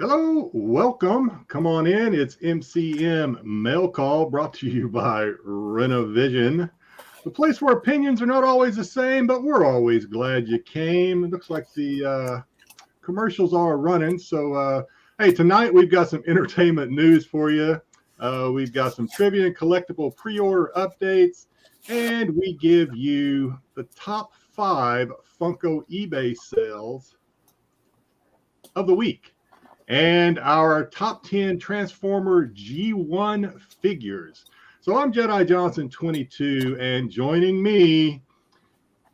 Hello, welcome. Come on in. It's MCM Mail-Call brought to you by Rennavision, the place where opinions are not always the same, but we're always glad you came. It looks like the commercials are running. So, hey, tonight we've got some entertainment news for you. We've got some trivia and collectible pre-order updates, and we give you the top 5 Funko eBay sales of the week. And our top 10 Transformer G1 figures. So I'm Jedi Johnson 22, and joining me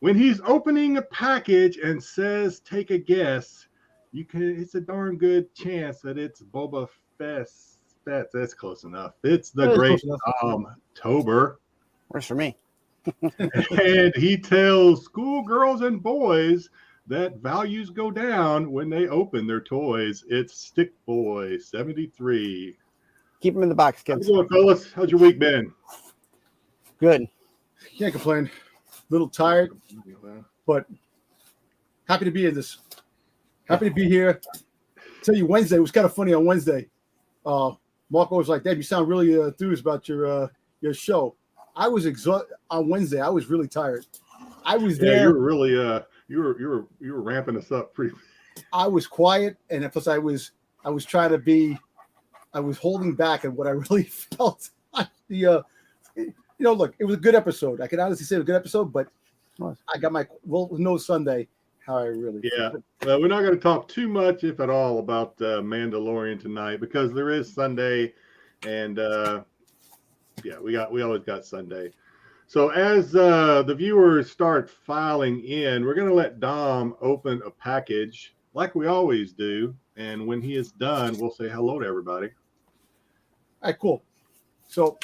when he's opening a package and says, take a guess, it's a darn good chance that it's Boba Fett. That's close enough. It's the great Tober. Works for me. And he tells schoolgirls and boys that values go down when they open their toys. It's Stick Boy 73. Keep them in the box, kids. How's it going, fellas? How's your week been? Good. Can't complain. A little tired, but happy to be in this. Happy to be here. Tell you, Wednesday was kind of funny. On Wednesday, Marco was like, "Dad, you sound really enthused about your show." I was exhausted on Wednesday. I was really tired. I was there. You were really you were ramping us up pretty. I was quiet, and plus I was trying to be. I was holding back on what I really felt. Look, it was a good episode. I can honestly say it was a good episode, but I got my no Sunday. How I really feel. Well, we're not going to talk too much, if at all, about Mandalorian tonight because there is Sunday, and we always got Sunday. So as the viewers start filing in, we're going to let Dom open a package like we always do. And when he is done, we'll say hello to everybody. All right, cool. So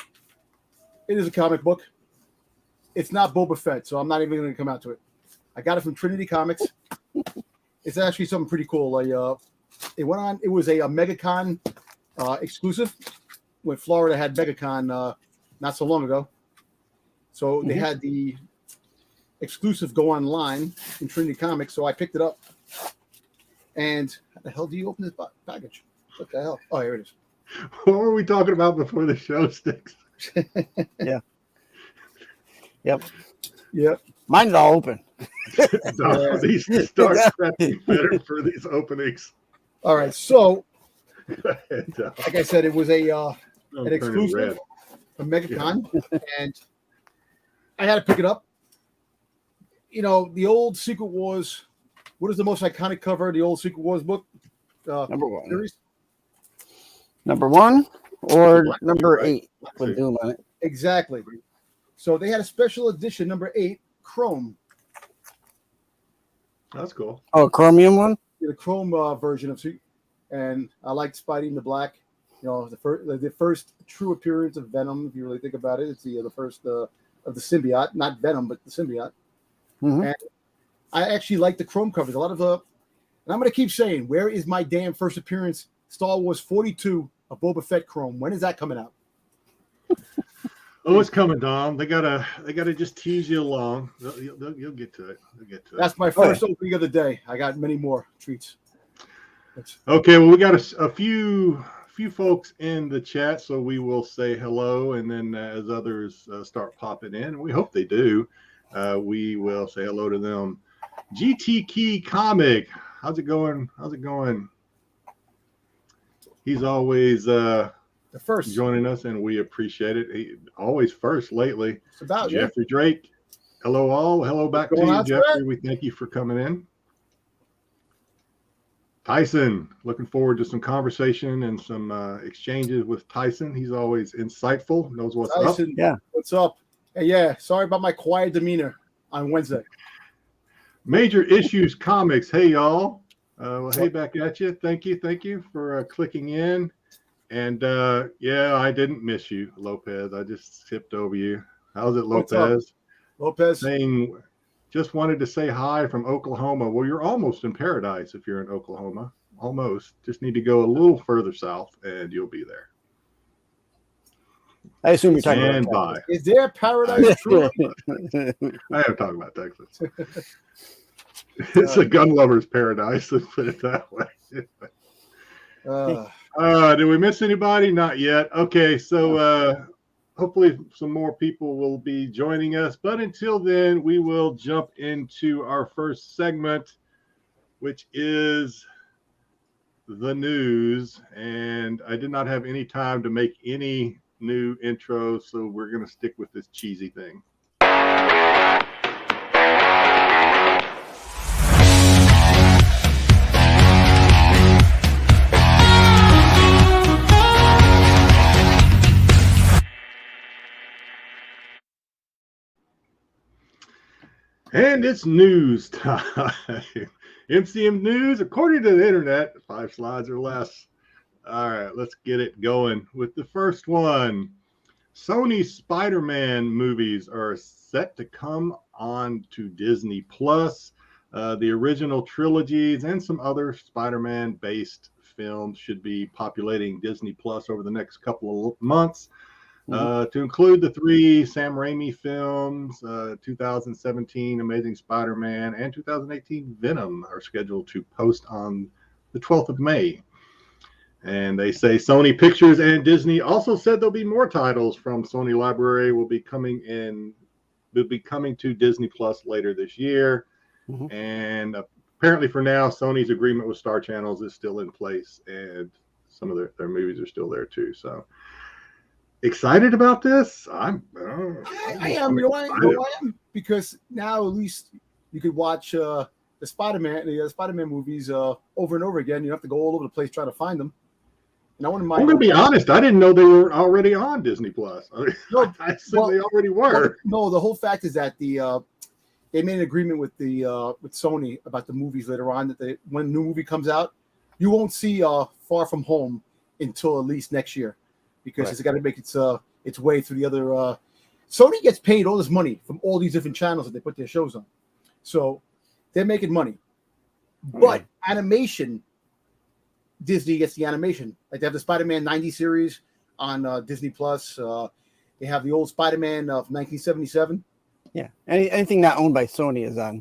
it is a comic book. It's not Boba Fett, so I'm not even going to come out to it. I got it from Trinity Comics. It's actually something pretty cool. It was a MegaCon exclusive when Florida had MegaCon not so long ago. So they had the exclusive go online in Trinity Comics. So I picked it up. And how the hell do you open this package? What the hell? Oh, here it is. What were we talking about before the show, Styx? Yeah. Yep. Yep. Mine's all open. These start prepping better for these openings. All right. So, like I said, it was an exclusive from MegaCon. Yeah. And I had to pick it up. You know, the old Secret Wars. What is the most iconic cover of the old Secret Wars book? Number 1. Series? Number 1 or number 8 with Doom on it. Exactly. So they had a special edition, number 8, Chrome. That's cool. Oh, chromium one? Yeah, the Chrome version of Secret. And I liked Spidey in the black. You know, the first true appearance of Venom, if you really think about it. It's the first of the symbiote, not Venom, but the symbiote. Mm-hmm. And I actually like the Chrome covers. A lot of and I'm going to keep saying, where is my damn first appearance? Star Wars 42, a Boba Fett Chrome. When is that coming out? Oh, it's coming, Dom. They gotta just tease you along. You'll get to it. That's my first opening of the day. I got many more treats. Okay, well, we got a few folks in the chat, so we will say hello, and then as others start popping in, we hope they do, we will say hello to them. GT Key Comic, how's it going? He's always the first joining us, and we appreciate it. He always first lately. It's about Jeffrey Drake. Hello all. Hello back to you, Jeffrey. We thank you for coming in. Tyson, looking forward to some conversation and some exchanges with Tyson. He's always insightful, knows what's Tyson, up. Yeah. What's up? Hey, yeah, sorry about my quiet demeanor on Wednesday. Major Issues Comics. Hey, y'all. Hey, back at you. Thank you for clicking in. And, I didn't miss you, Lopez. I just skipped over you. How's it, Lopez? Lopez. Saying, just wanted to say hi from Oklahoma. Well, you're almost in paradise if you're in Oklahoma. Almost. Just need to go a little further south, and you'll be there. I assume you're talking about Texas. Is there paradise? I am talking about Texas. It's a gun lover's paradise, let's put it that way. Did we miss anybody? Not yet. Okay, so hopefully some more people will be joining us. But until then, we will jump into our first segment, which is the news. And I did not have any time to make any new intro, so we're going to stick with this cheesy thing. And it's news time. MCM News, according to the internet, 5 slides or less. All right, let's get it going with the first one. Sony's Spider-Man movies are set to come on to Disney Plus. The original trilogies and some other Spider-Man based films should be populating Disney Plus over the next couple of months. To include the 3 Sam Raimi films, 2017 Amazing Spider-Man and 2018 Venom are scheduled to post on the 12th of May. And they say Sony Pictures and Disney also said there'll be more titles from Sony Library will be coming to Disney Plus later this year. And apparently for now, Sony's agreement with Star Channels is still in place, and some of their movies are still there too. So excited about this? I am. You know why I am? Because now at least you could watch the Spider-Man movies over and over again. You don't have to go all over the place trying to find them. And I wouldn't mind. I'm going to be honest. I didn't know they were already on Disney Plus. I said they already were. No, the whole fact is that they made an agreement with Sony about the movies later on. That when a new movie comes out, you won't see Far From Home until at least next year. Because it's got to make its way through the other. Sony gets paid all this money from all these different channels that they put their shows on, so they're making money. But animation, Disney gets the animation. Like they have the Spider-Man 90 series on Disney Plus. They have the old Spider-Man from 1977. Yeah, anything not owned by Sony is on.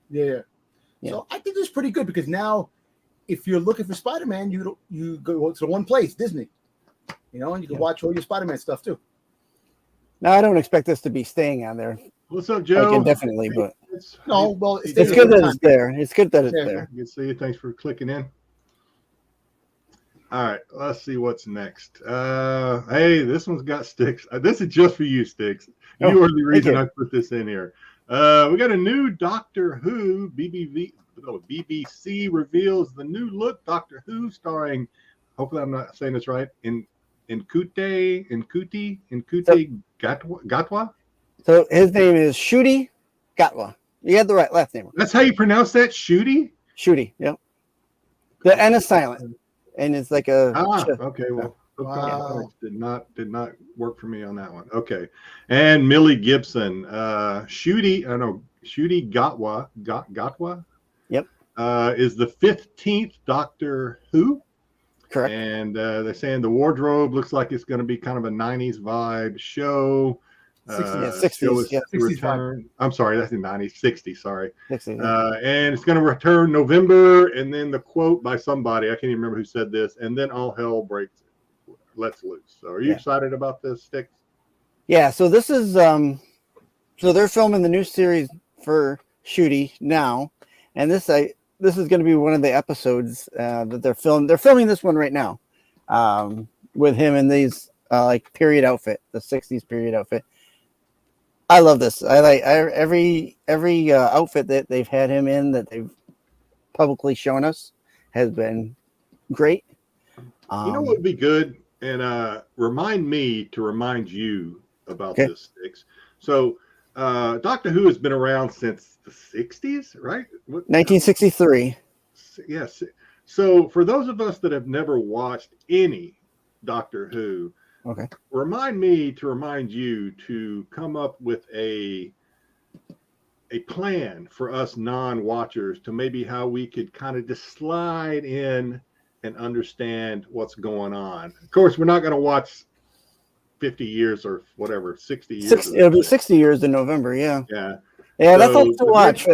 Yeah. So I think this is pretty good because now, if you're looking for Spider-Man, you go to the one place, Disney. And you can watch all your Spider-Man stuff too. Now, I don't expect this to be staying on there. What's up, Joe? Indefinitely, but it's good that it's there. It's good that it's there. Good to see you. Thanks for clicking in. All right, let's see what's next. Hey, this one's got Styx. This is just for you, Styx. You are the reason I put this in here. We got a new Doctor Who. BBC reveals the new look Doctor Who starring. Hopefully, I'm not saying this right. Ncuti Gatwa. So his name is Ncuti Gatwa. You had the right last name. That's how you pronounce that, Ncuti? Ncuti, yep. The N is silent, and it's like a. Okay. Well, did not work for me on that one. Okay, and Millie Gibson, Ncuti Gatwa. Yep. Is the 15th Doctor Who. Correct. And they're saying the wardrobe looks like it's going to be kind of a 90s vibe show. 60s. Yeah. 60s. I'm sorry, that's the 90s. 60s, sorry. 60s. And it's going to return November. And then the quote by somebody, I can't even remember who said this, and then all hell lets loose. So are you excited about this, Styx? Yeah, so this is so they're filming the new series for Ncuti now. And this is going to be one of the episodes that they're filming. They're filming this one right now with him in these like period outfit, the 60s period outfit. I love this. I like every outfit that they've had him in that they've publicly shown us has been great. You know what would be good? And remind me to remind you about this, Styx. So Doctor Who has been around since the 60s, right? 1963. Yes. So for those of us that have never watched any Doctor Who, remind me to remind you to come up with a plan for us non-watchers to maybe how we could kind of just slide in and understand what's going on. Of course, we're not going to watch 50 years or whatever, 60 years. It'll be 60 years in November, yeah. Yeah. Yeah, that's all to watch.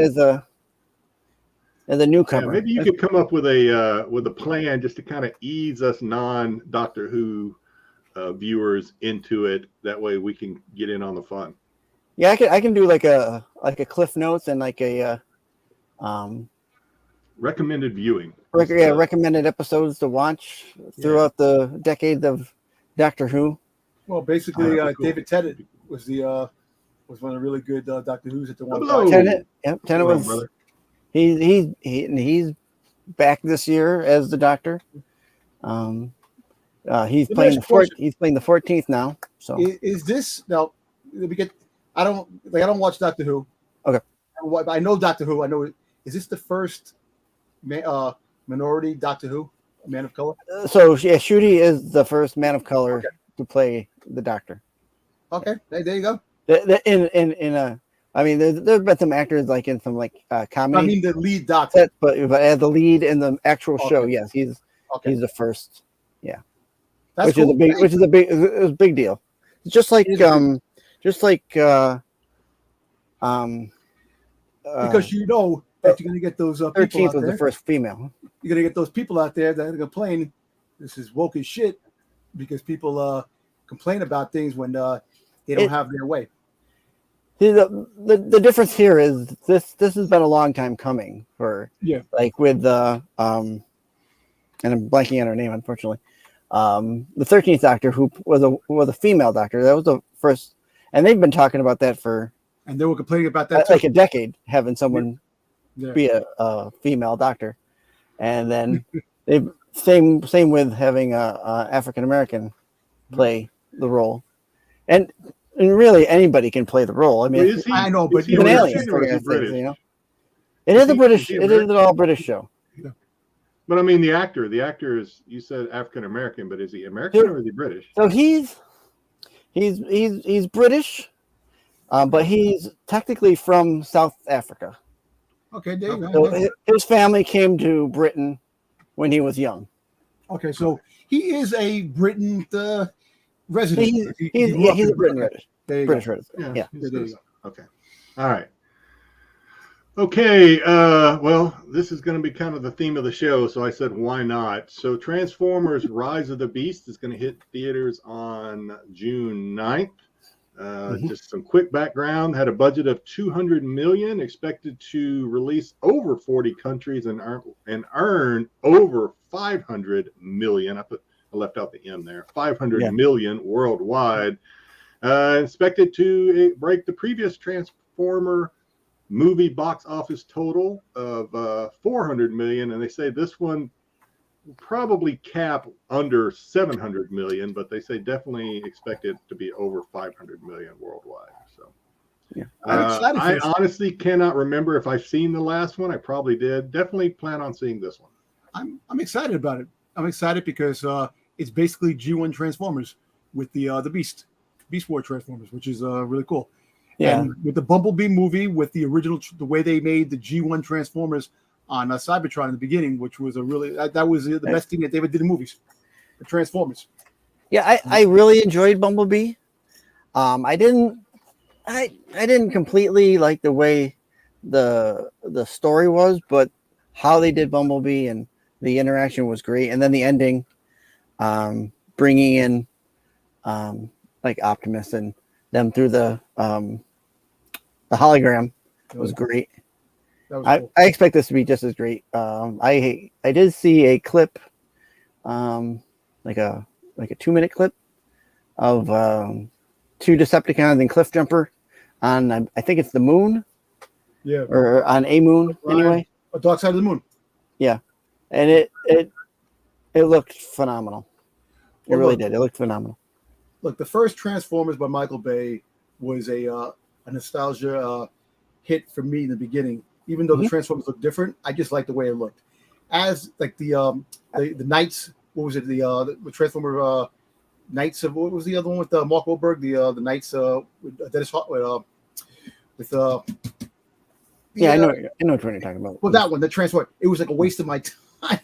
as a newcomer. maybe you could come up with a plan just to kind of ease us non-Doctor Who viewers into it. That way we can get in on the fun. Yeah, I can do like a Cliff Notes and like a Recommended viewing. recommended episodes to watch throughout the decades of Doctor Who. Well, basically, Cool. David Tennant was one of the really good Doctor Who's at the one Hello. time. Tennant was brother. he's back this year as the Doctor. He's playing the 14th now. So Is this now? We get. I don't watch Doctor Who. Okay. I know Doctor Who. I know. Is this the first minority Doctor Who, man of color? So yeah, Shooty is the first man of color to play the Doctor. Okay, there you go. I mean, there's been some actors like in some like comedy. I mean, the lead Doctor, set, but as the lead in the actual show, yes, he's the first. Yeah, that's which cool. is a big deal. Just like because you know that you're gonna get those people 13th out was there. the first female. You're gonna get those people out there that are gonna complain. This is woke as shit because people complain about things when they don't have their way. See, the difference here is this has been a long time coming for like with and I'm blanking on her name unfortunately. The 13th Doctor who was a female Doctor. That was the first, and they've been talking about that and they were complaining about that like a decade, having someone Yeah. be a female Doctor, and then they same with having a African American play the role, and really anybody can play the role. I mean, I know, but even aliens, British? you know, it is a British. It is an all British show. Yeah. But I mean, the actor is, you said African American, but is he American or is he British? So he's British, but he's technically from South Africa. Okay, there you So go. his family came to Britain when he was young. Okay, so he is a Britain resident. He's a Britain resident. There you British go. resident. Yeah. There you go. Okay. All right. Okay. Well, this is going to be kind of the theme of the show, so I said, why not? So Transformers Rise of the Beast is going to hit theaters on June 9th. Just some quick background. Had a budget of $200 million, expected to release over 40 countries and earn over $500 million. I left out the M there. $500 million worldwide. Expected to break the previous Transformer movie box office total of $400 million, and they say this one will probably cap under $700 million, but they say definitely expect it to be over $500 million worldwide. So I honestly cannot remember if I've seen the last one. I probably did. Definitely plan on seeing this one. I'm excited about it. I'm excited because it's basically G1 Transformers with the Beast War Transformers, which is really cool. Yeah. And with the Bumblebee movie, with the original, the way they made the G1 Transformers on Cybertron in the beginning, which was that was the best thing that they ever did in movies, the Transformers. Yeah, I really enjoyed Bumblebee. I didn't completely like the way the story was, but how they did Bumblebee and the interaction was great. And then the ending, bringing in like Optimus and them through the hologram was great. That was cool. I expect this to be just as great. I did see a clip, like a 2-minute clip of 2 Decepticons and Cliffjumper on I think it's the moon, or on a moon anyway. A Dark Side of the Moon. Yeah, and it looked phenomenal. It really did. It looked phenomenal. Look, the first Transformers by Michael Bay was a nostalgia hit for me in the beginning. Even though the Transformers look different, I just like the way it looked. As like the Knights, what was it? The Transformer Knights of, what was the other one with Mark Wahlberg? The Knights with Dennis with yeah, I know what you're talking about. Well, that one, the Transformer, it was like a waste of my time.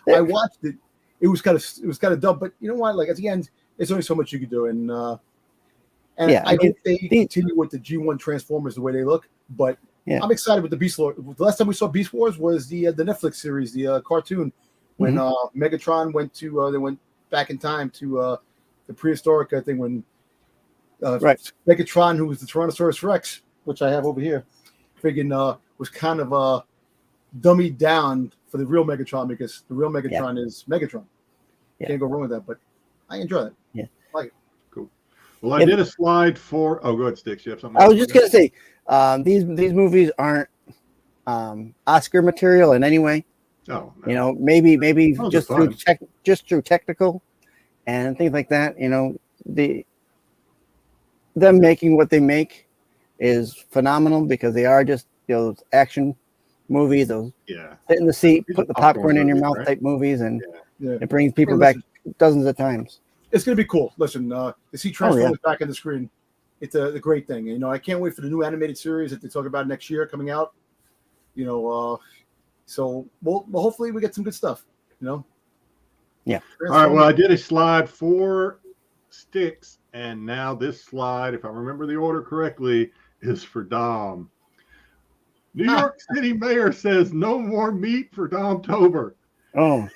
I watched it. It was kind of dumb, but you know what? Like at the end, there's only so much you could do, and I hope they continue with the G1 Transformers the way they look. But Yeah. I'm excited with the Beast Lord. The last time we saw Beast Wars was the Netflix series, the cartoon, when Megatron went to they went back in time to the prehistoric thing when Megatron, who was the Tyrannosaurus Rex, which I have over here, friggin' was kind of dummied down for the real Megatron, because the real Megatron is Megatron. Can't go wrong with that, but I enjoy that. Yeah. I like it. Cool. Well, I did a slide for. Oh, go ahead, Styx. You have something? I was just gonna say, these movies aren't Oscar material in any way. Oh, no. You know, maybe Those just are through technical and things like that. You know, them making what they make is phenomenal, because they are just, you know, those action movies, those sit in the seat, put the popcorn in your mouth type movies, and it brings people back dozens of times. It's going to be cool. Listen, to see Transformers back on the screen, it's a great thing. You know, I can't wait for the new animated series that they talk about next year coming out. You know, so we'll hopefully we get some good stuff. You know. Yeah. All right. Well, I did a slide for Styx, and now this slide, if I remember the order correctly, is for Dom. New York City mayor says no more meat for Domtober. Oh.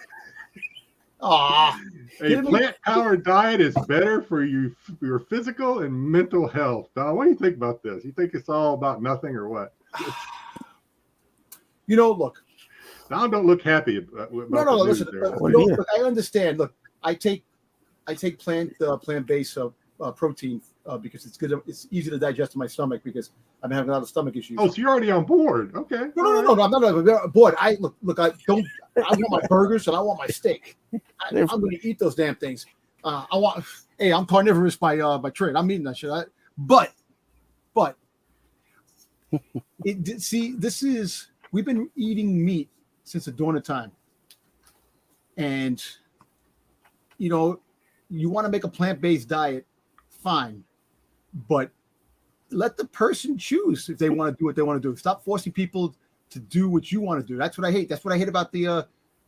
A plant-powered diet is better for your physical and mental health. Dom, what do you think about this? You think it's all about nothing or what? You know, look. Dom don't look happy about No. Listen, look, I understand. Look, I take plant-based protein because it's good. It's easy to digest in my stomach because I've been having a lot of stomach issues. Oh, so you're already on board? Okay. No. I'm not on board. I want my burgers and I want my steak. I'm going to eat those damn things. I'm carnivorous by trade. I'm eating that shit. But we've been eating meat since the dawn of time, and you know, you want to make a plant-based diet, fine, but let the person choose if they want to do what they want to do. Stop forcing people to do what you want to do. That's what I hate. That's what I hate about the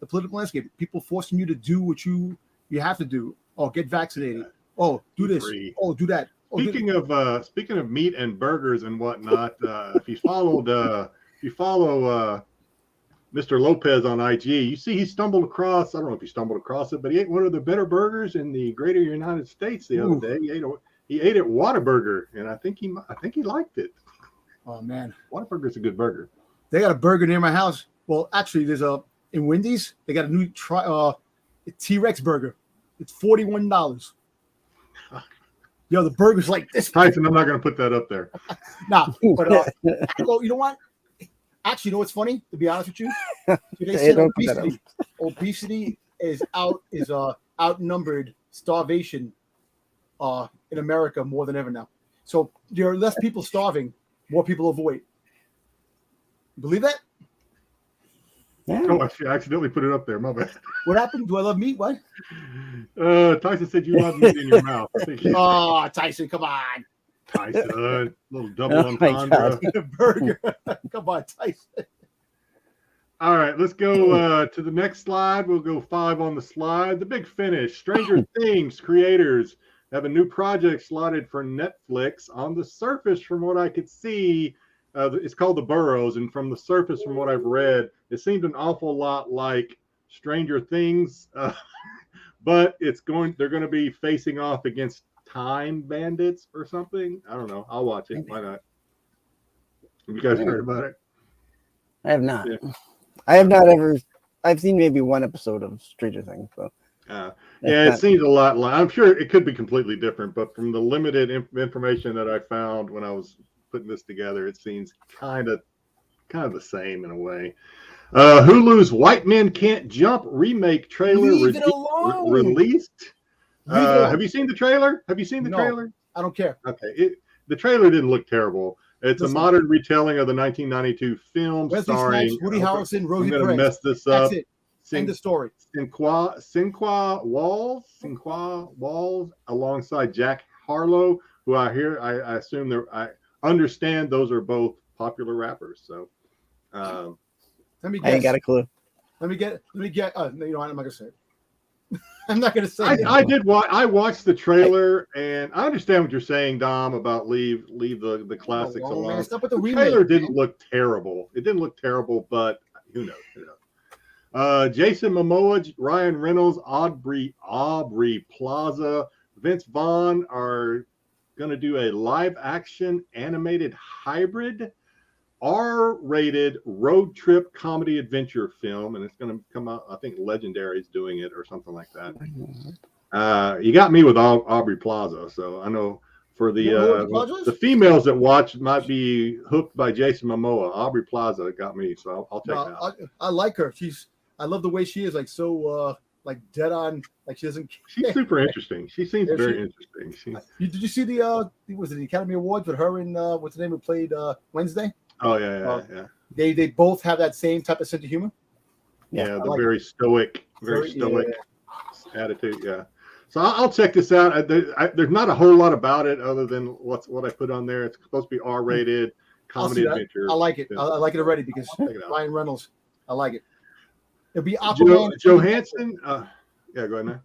political landscape. People forcing you to do what you have to do. Oh, get vaccinated. Oh, do this. Oh, do that. Oh, speaking of meat and burgers and whatnot, if you follow Mr. Lopez on IG, you see he stumbled across. I don't know if he stumbled across it, but he ate one of the better burgers in the greater United States the other day. He ate at Whataburger, and I think he liked it. Oh man, Whataburger's a good burger. They got a burger near my house. Well, actually, there's in Wendy's. They got a new T-Rex burger. It's $41. Yo, the burger's like this. Tyson, I'm not going to put that up there. Nah, but well, you know what? Actually, you know what's funny? To be honest with you, they said obesity is outnumbered starvation in America more than ever now. So there are less people starving, more people overweight. Believe that? Yeah. Oh, I accidentally put it up there. My bad. What happened? Do I love meat? What? Tyson said you love meat in your mouth. Oh, Tyson, come on. Tyson, little double entendre. Burger. Come on, Tyson. All right, let's go to the next slide. We'll go 5 on the slide. The big finish. Stranger Things creators have a new project slotted for Netflix. On the surface, from what I could see, it's called The Burrows, and from the surface, from what I've read, it seemed an awful lot like Stranger Things, but they're going to be facing off against time bandits or something. I don't know. I'll watch it. Why not? Have you guys heard about it? I have not. Yeah. I have not ever. I've seen maybe one episode of Stranger Things. So. It seems a lot like. I'm sure it could be completely different, but from the limited information that I found when I was putting this together, it seems kind of the same in a way. Hulu's White Men Can't Jump remake trailer released. Have you seen the trailer? Trailer? I don't care. Okay, the trailer didn't look terrible. It's a modern retelling of the 1992 film starring Woody Harrelson, Rosie Perez. I'm going to mess this up. That's it. End of story. Sinqua Walls alongside Jack Harlow, who I assume I understand those are both popular rappers. So let me guess. I ain't got a clue. Let me get. You know, I'm not gonna say it. I'm not going to say. I did watch. I watched the trailer, and I understand what you're saying, Dom, about leave the classics Oh, alone. man, stop with the trailer remake, didn't man. look terrible. It didn't look terrible, but who knows? Who knows? Jason Momoa, Ryan Reynolds, Aubrey Plaza, Vince Vaughn are going to do a live action animated hybrid R-rated road trip comedy adventure film, and it's going to come out. I think Legendary is doing it or something like that. You got me with Aubrey Plaza, so I know for the females that watch might be hooked by Jason Momoa. Aubrey Plaza got me, so I'll check it out. I like her. I love the way she is, like so like dead on, like she doesn't. She's super interesting. She seems very interesting. Did you see the Academy Awards with her and what's the name who played Wednesday? Oh yeah. They both have that same type of sense of humor. Yeah, the very stoic attitude. Yeah. So I'll check this out. There's not a whole lot about it other than what I put on there. It's supposed to be R-rated comedy adventure. I like it. I like it already because Ryan Reynolds. I like it. It'll be Aquaman. Johansson. Yeah, go ahead, man.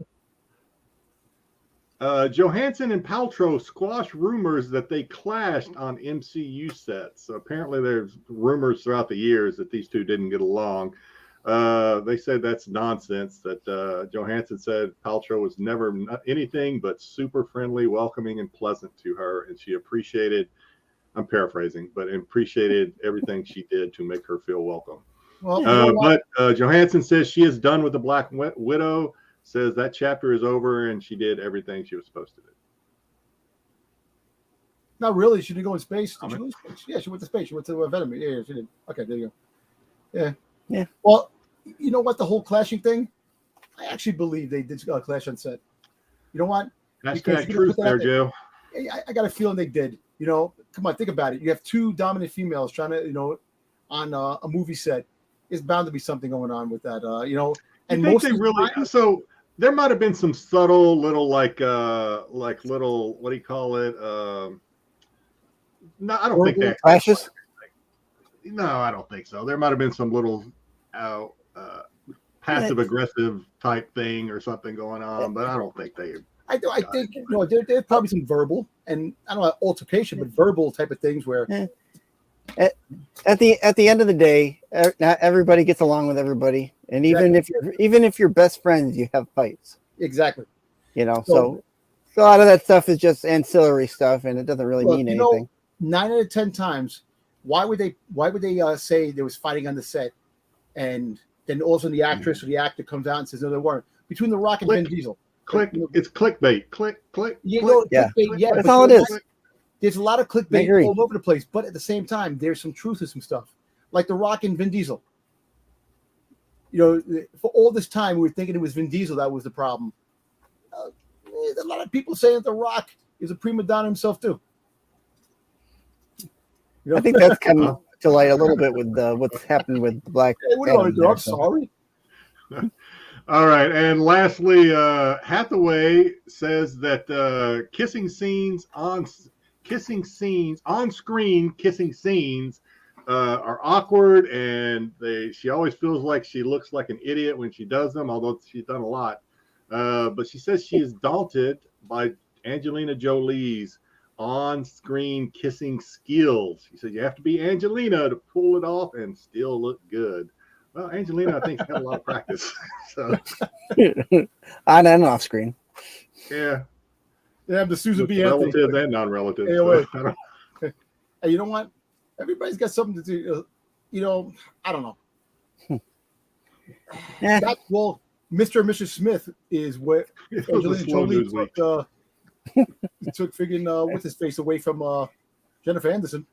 Johansson and Paltrow squashed rumors that they clashed on MCU sets. So apparently, there's rumors throughout the years that these two didn't get along. They said that's nonsense. That Johansson said Paltrow was never anything but super friendly, welcoming, and pleasant to her, and she appreciated. I'm paraphrasing, but appreciated everything she did to make her feel welcome. Well, but Johansson says she is done with the Black Widow. Says that chapter is over and she did everything she was supposed to do. Not really. She didn't go in space. Did she lose space? Yeah, she went to space. She went to Venom. Yeah, she did. Okay, there you go. Yeah. Well, you know what? The whole clashing thing, I actually believe they did clash on set. You know what? That's that truth there, Joe. I got a feeling they did. You know, come on, think about it. You have two dominant females trying to, on a movie set. There's bound to be something going on with that. And most they really so. There might have been some subtle little like little, what do you call it? No, I don't think that clashes. No, I don't think so. There might have been some little passive aggressive type thing or something going on, but I don't think they. I think there's probably some verbal, and I don't know altercation, but verbal type of things where. At the end of the day, not everybody gets along with everybody, and even if you're best friends, you have fights. Exactly. So a lot of that stuff is just ancillary stuff, and it doesn't really mean anything. 9 out of 10 times, why would they say there was fighting on the set, and then all of a sudden the actress or the actor comes out and says no, there weren't. Between The Rock and Vin Diesel, it's clickbait. Click. Yeah, that's all it is. There's a lot of clickbait all over the place, but at the same time, there's some truth to some stuff, like The Rock and Vin Diesel. For all this time, we were thinking it was Vin Diesel that was the problem. There's a lot of people saying that The Rock is a prima donna himself too. I think that's come to light a little bit with what's happened with the Black. I'm sorry. All right, and lastly, Hathaway says that kissing scenes on screen are awkward, and she always feels like she looks like an idiot when she does them, although she's done a lot. But she says she is daunted by Angelina Jolie's on-screen kissing skills. She said you have to be Angelina to pull it off and still look good. Well, Angelina, I think, has got a lot of practice. So. On and off screen. Yeah. They have the Susan B. Anthony. Relatives and non-relatives. Hey, you know what? Everybody's got something to do. I don't know. Well, Mr. and Mrs. Smith is what Angelina Jolie took friggin' what's his face away from Jennifer Anderson.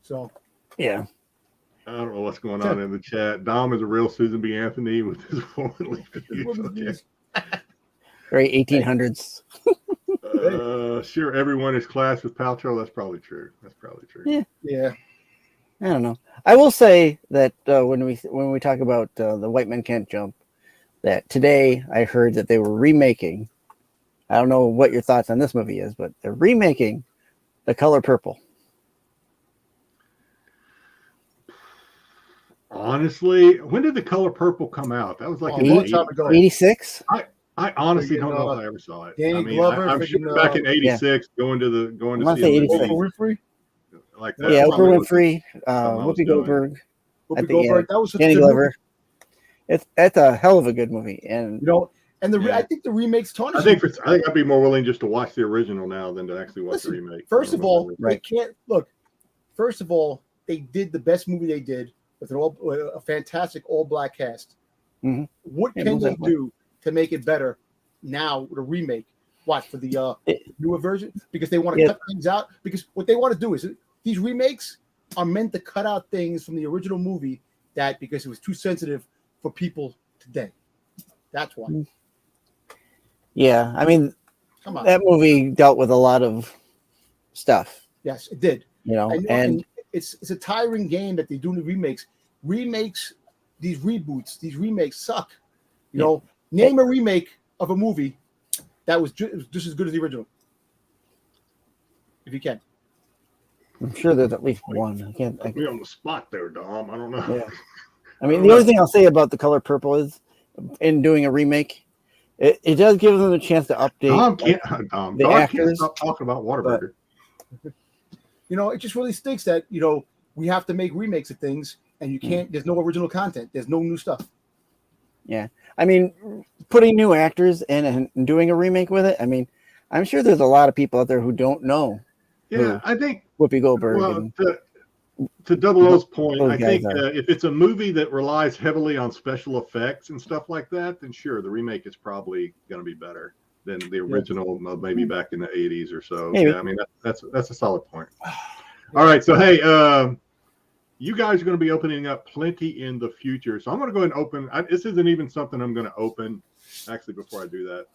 So. Yeah. I don't know what's going on in the chat. Dom is a real Susan B. Anthony with his womanly views. Very 1800s. Sure, everyone is classed with Paltrow. That's probably true. Yeah. I don't know. I will say that when we talk about the White Men Can't Jump, that today I heard that they were remaking. I don't know what your thoughts on this movie is, but they're remaking The Color Purple. Honestly, when did The Color Purple come out? That was like Oh, in a the long time 80s. ago. 86. I honestly Friggin', don't know if I ever saw it. Danny I mean, Glover, I'm sure friggin', back in '86, going to I wanna see say a movie 86. Oprah Winfrey. like Yeah, that. Yeah, come on, Oprah man. Winfrey, Something I was Whoopi doing. Goldberg, I Whoopi think, Goldberg. That was such Danny a good Glover. movie. That's a hell of a good movie, and You know, and Yeah. I think the remakes I tarnish. think I'd be more willing just to watch the original now than to actually watch the Listen, remake. first of all, Right. they can't look. First of all, they did the best movie they did with a fantastic all-black cast. Mhm. What Yeah, can most they definitely. do to make it better now with a remake? Watch for the newer version because they want to Yeah. cut things out. Because what they want to do is these remakes are meant to cut out things from the original movie that because it was too sensitive for people today. That's why. yeah, I mean, Come on. that movie dealt with a lot of stuff, Yes, it did. you know, And and it's a tiring game that they do in the remakes. Remakes, these reboots, these remakes suck. You know, name a remake of a movie that was just as good as the original. If you can. I'm sure there's at least one. I can't. Put me on the spot there, Dom. I don't know. Yeah. I mean, the only thing I'll say about The Color Purple is, in doing a remake, it does give them a chance to update. Dom can't. the Dom actors, can't stop talking about Whataburger. You know, it just really stinks that, you know, we have to make remakes of things and you can't, there's no original content. There's no new stuff. Yeah. I mean, putting new actors in and doing a remake with it, I mean, I'm sure there's a lot of people out there who don't know Yeah, I think. Whoopi Goldberg. Well, And, to Double O's point, those I guys think are. if it's a movie that relies heavily on special effects and stuff like that, then sure, the remake is probably going to be better than the original, maybe back in the '80s or so. Maybe. Yeah, I mean that's a solid point. All right, so hey, you guys are going to be opening up plenty in the future, so I'm going to go ahead and open. This isn't even something I'm going to open. Actually, before I do that.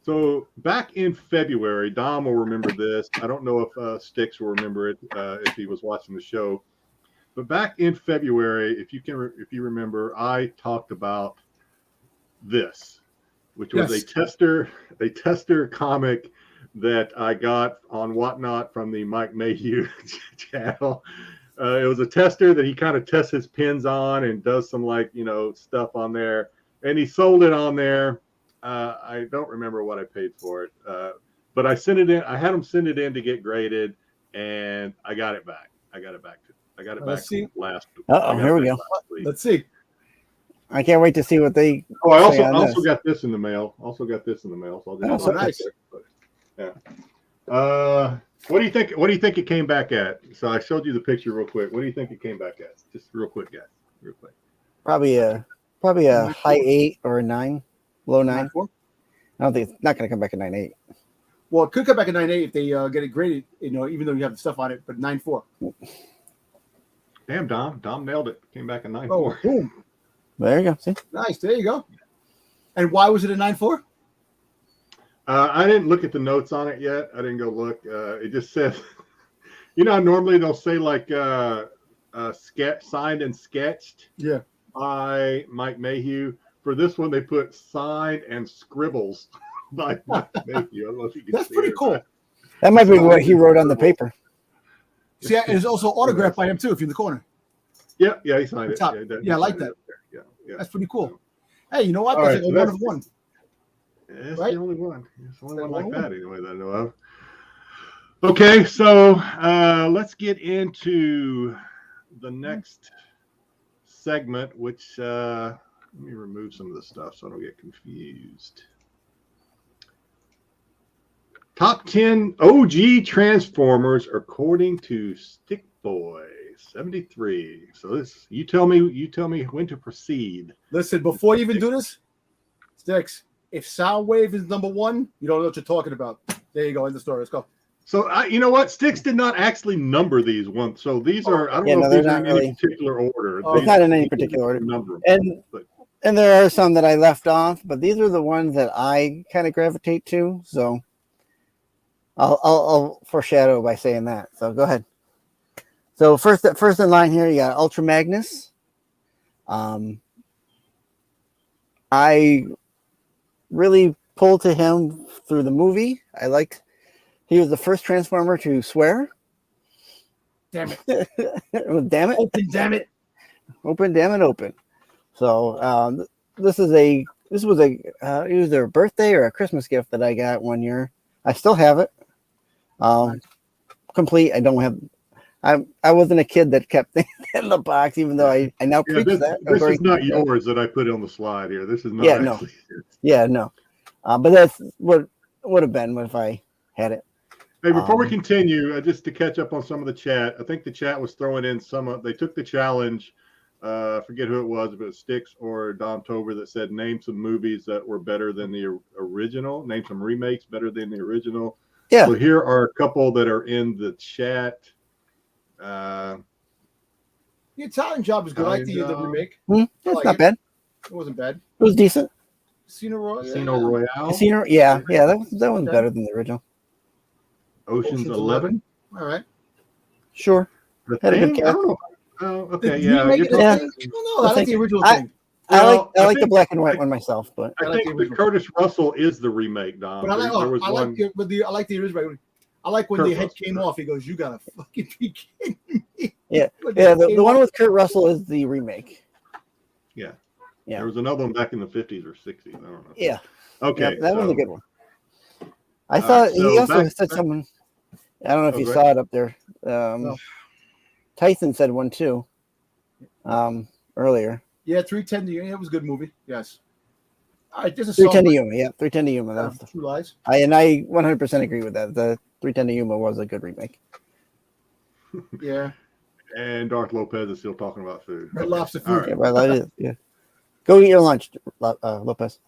So back in February, Dom will remember this. I don't know if Styx will remember it if he was watching the show. But back in February, if you remember, I talked about this, which was a tester comic that I got on Whatnot from the Mike Mayhew channel. It was a tester that he kind of tests his pins on and does some stuff on there, and he sold it on there. I don't remember what I paid for it, but I sent it in. I had him send it in to get graded, and I got it back. I got it back last. Here we go. Let's see. I can't wait to see what they. Oh, I say on also this. got this in the mail. So I'll just Oh, nice. Yeah. What do you think? What do you think it came back at? So I showed you the picture real quick. What do you think it came back at? Just real quick, guys. Real quick. Probably a high 8 or a 9, low 9. 9.4? I don't think it's not going to come back at 9.8. Well, it could come back at 9.8 if they get it graded, you know, even though you have the stuff on it, but 9.4. Damn, Dom nailed it. Came back at 9.4. Oh, boom. There you go. See? Nice. There you go. And why was it a 9.4? I didn't look at the notes on it yet. I didn't go look. It just said, you know, normally they'll say like signed and sketched by Mike Mayhew. For this one, they put signed and scribbles by Mike Mayhew. I don't know if you can That's see pretty it. cool. That might be what he wrote on the paper. See, and it's also autographed by him too, if you're in the corner. Yeah, he signed it. Top. Yeah, I like that. Yeah. That's pretty cool. Hey, you know what? All That's right, like so a 1 of 1. It's Right? the only one. It's the only That's one like the that anyway that I know of. Okay, so let's get into the next segment, which let me remove some of the stuff so I don't get confused. Top 10 OG Transformers according to Stick Boy 73. So this, you tell me when to proceed. Listen, before you even do this, Styx, if Soundwave is number 1, you don't know what you're talking about. There you go. End the story. Let's go. So you know what? Styx did not actually number these ones. So these are, I don't know if they're these are not in any really particular order. It's not in any particular order. Number them, And but and there are some that I left off, but these are the ones that I kind of gravitate to. So I'll foreshadow by saying that. So go ahead. So first in line here, you got Ultra Magnus. I really pulled to him through the movie. He was the first Transformer to swear. Damn it. Damn it. Open, damn it. Open, damn it, open. So this was either a birthday or a Christmas gift that I got one year. I still have it. Complete. I don't have. I wasn't a kid that kept things in the box, even though I now preach that. This is not yours that I put on the slide here. This is not. No. But that's what would have been if I had it. Hey, before we continue, just to catch up on some of the chat, I think the chat was throwing in they took the challenge. I forget who it was, if it was Styx or Don Tober, that said name some movies that were better than the original, name some remakes better than the original. Yeah. So here are a couple that are in the chat. The Italian Job is good. I like the remake. It's not bad. It wasn't bad. It was decent. Casino Royale. Casino, yeah, that one's better than the original. Ocean's 11. All right. Sure. Had a good cast. Oh, okay, yeah. I like the original thing. I like the black and white one myself, but I think the Curtis Russell is the remake, Don. But I like the original. I like when the head came off. He goes, "You gotta fucking be kidding me!" Yeah. The one with Kurt Russell is the remake. Yeah. There was another one back in the 50s or 60s. I don't know. Yeah. Okay. That was a good one. I thought he also said someone. I don't know if you saw it up there. Tyson said one too. Earlier. Yeah, 310 to Yuma. It was a good movie. Yes. All right, 310 to Yuma. Yeah, 310 to Yuma. That's True Lies. I 100% agree with that. The 310 to Yuma was a good remake. Yeah. And Darth Lopez is still talking about food. Red Lobster food. Yeah, well, that is, yeah. Go eat your lunch, Lopez.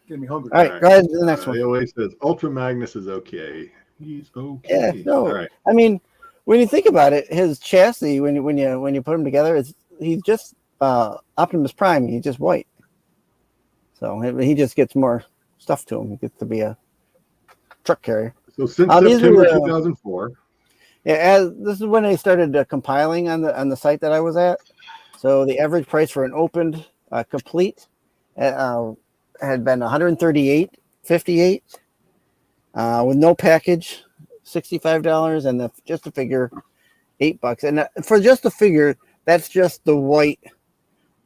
Getting me hungry. All right, go ahead to the next one. He always says Ultra Magnus is okay. He's okay. Yeah, no. All right. I mean, when you think about it, his chassis, when you put them together, he's just Optimus Prime. He's just white, so he just gets more stuff to him. He gets to be a truck carrier. So since September 2004. Yeah, this is when they started compiling on the site that I was at. So the average price for an opened complete had been $138.58 with no package, $65, and just a figure, $8. And for just a figure, that's just the white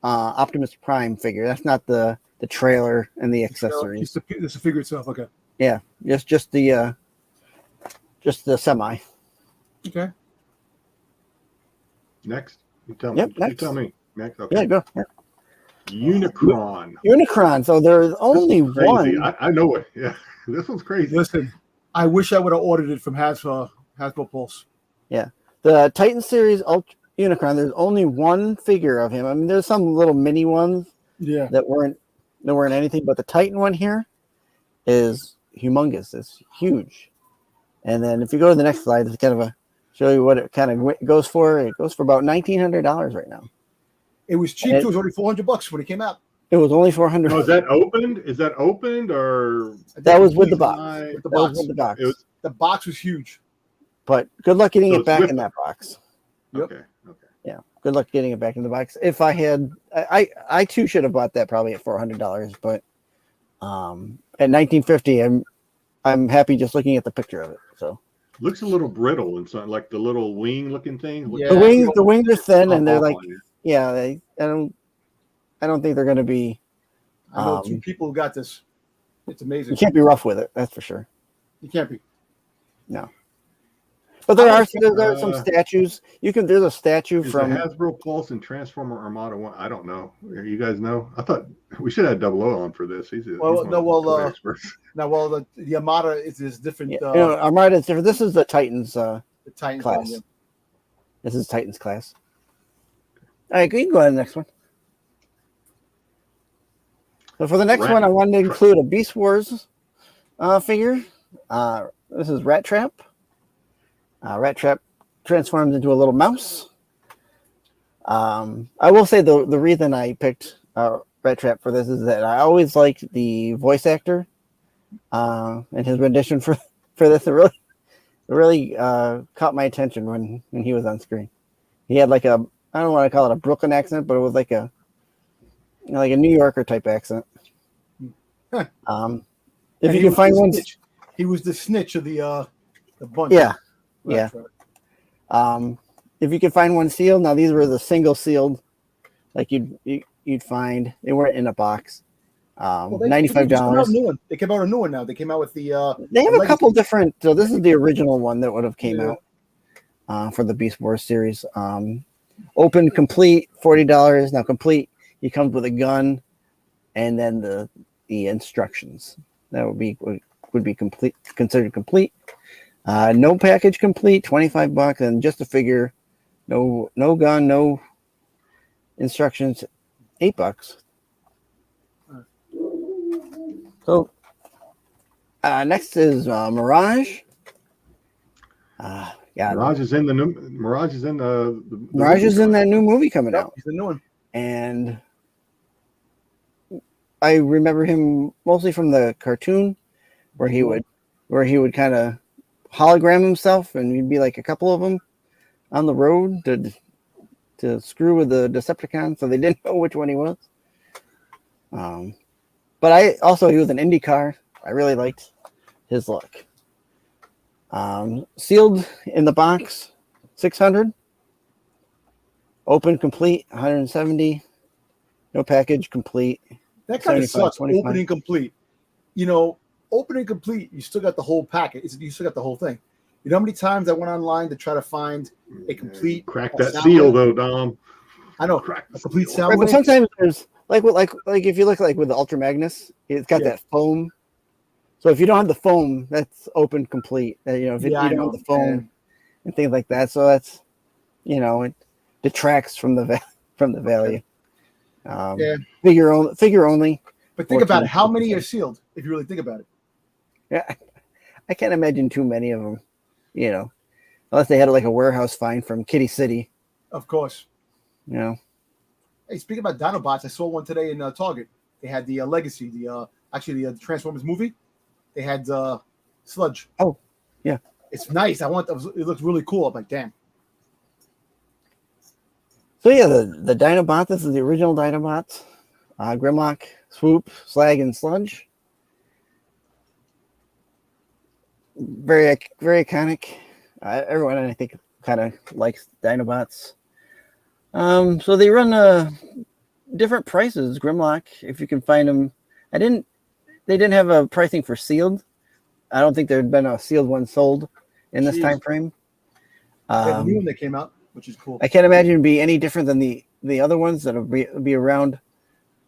Optimus Prime figure. That's not the trailer and the accessories. It's the figure itself. Okay. Yeah, just the semi. Okay. Next. You tell me. Yep, next. You tell me. Next. Okay. Yeah, go. Yeah. Unicron. So there's only one. I know it. Yeah. This one's crazy. Listen, I wish I would have ordered it from Hasbro Pulse. Yeah. The Titan series Unicron, there's only one figure of him. I mean, there's some little mini ones that weren't anything, but the Titan one here is humongous. It's huge. And then if you go to the next slide, it's kind of show you what it kind of goes for. It goes for about $1,900 right now. It was cheap. It was only $400 when it came out. It was only $400. Oh, is that opened? Is that opened or? That was with the box. With the box. With the box. The box was huge. But good luck getting it back in that box. Yep. Okay. Yeah. Good luck getting it back in the box. If I had, I too should have bought that probably at $400, but at $1,950, I'm happy just looking at the picture of it. So looks a little brittle and something like the little wing looking thing. Yeah. The wings are thin and they're like, I don't think they're going to be. I know 2 people who got this. It's amazing. You can't be rough with it. That's for sure. You can't be. No. But there are some statues. There's a statue from Hasbro Pulse and Transformer Armada 1. I don't know. You guys know? I thought we should have 00 on for this. He's the Armada is different. Armada is different. This is the Titans. The Titans class. One, yeah. This is Titans class. All right, you can go ahead to the next one. So for the next one, I wanted to include a Beast Wars figure. This is Rat Trap. Rat Trap transforms into a little mouse. I will say the reason I picked Rat Trap for this is that I always liked the voice actor and his rendition for this. It really caught my attention when he was on screen. He had like I don't want to call it a Brooklyn accent, but it was like a New Yorker type accent. If you can find one, he was the snitch of the bunch. Yeah. Yeah. If you can find one sealed, now these were the single sealed like you'd find. They weren't in a box. Well, $95. They came out a new one now. They came out with the. They have the a couple different. So this is the original one that would have came Yeah. out for the Beast Wars series. Open complete, $40. Now complete, he comes with a gun, and then the instructions. That would be complete, considered complete. No package complete, $25, and just a figure. No gun, no instructions, $8. So next is Mirage. Yeah, Mirage is in the new. Mirage is in the Mirage is in that new movie coming Yep, out, he's the new one. and I remember him mostly from the cartoon, where he would kind of hologram himself, and you'd be like a couple of them on the road to screw with the Decepticon, so they didn't know which one he was. But he was an IndyCar. I really liked his look. Sealed in the box, $600. Open complete, $170. No package complete. That kind of sucks. 25. Opening complete. Opening complete. You still got the whole packet. You still got the whole thing. You know how many times I went online to try to find a complete crack that seal though, Dom. I know. Crack A complete seal. sound. Right, but wave? sometimes there's like if you look like with the Ultra Magnus, it's got that foam. So if you don't have the foam, that's open complete. If you don't have the foam and things like that, so that's it detracts from the value. Figure only. But think about it. How many are sealed? If you really think about it. Yeah, I can't imagine too many of them. Unless they had like a warehouse find from Kitty City. Of course. Hey, speaking about Dinobots, I saw one today in Target. They had the Legacy, the Transformers movie. They had Sludge. Oh, yeah. It's nice. It looks really cool. I'm like, damn. So yeah, the Dinobots. This is the original Dinobots. Grimlock, Swoop, Slag, and Sludge. Very, very iconic. Everyone, I think, kind of likes Dinobots. So they run different prices. Grimlock, if you can find them. They didn't have a pricing for sealed. I don't think there had been a sealed one sold in this time frame. The new one that came out, which is cool. I can't imagine it'd be any different than the other ones that'll be around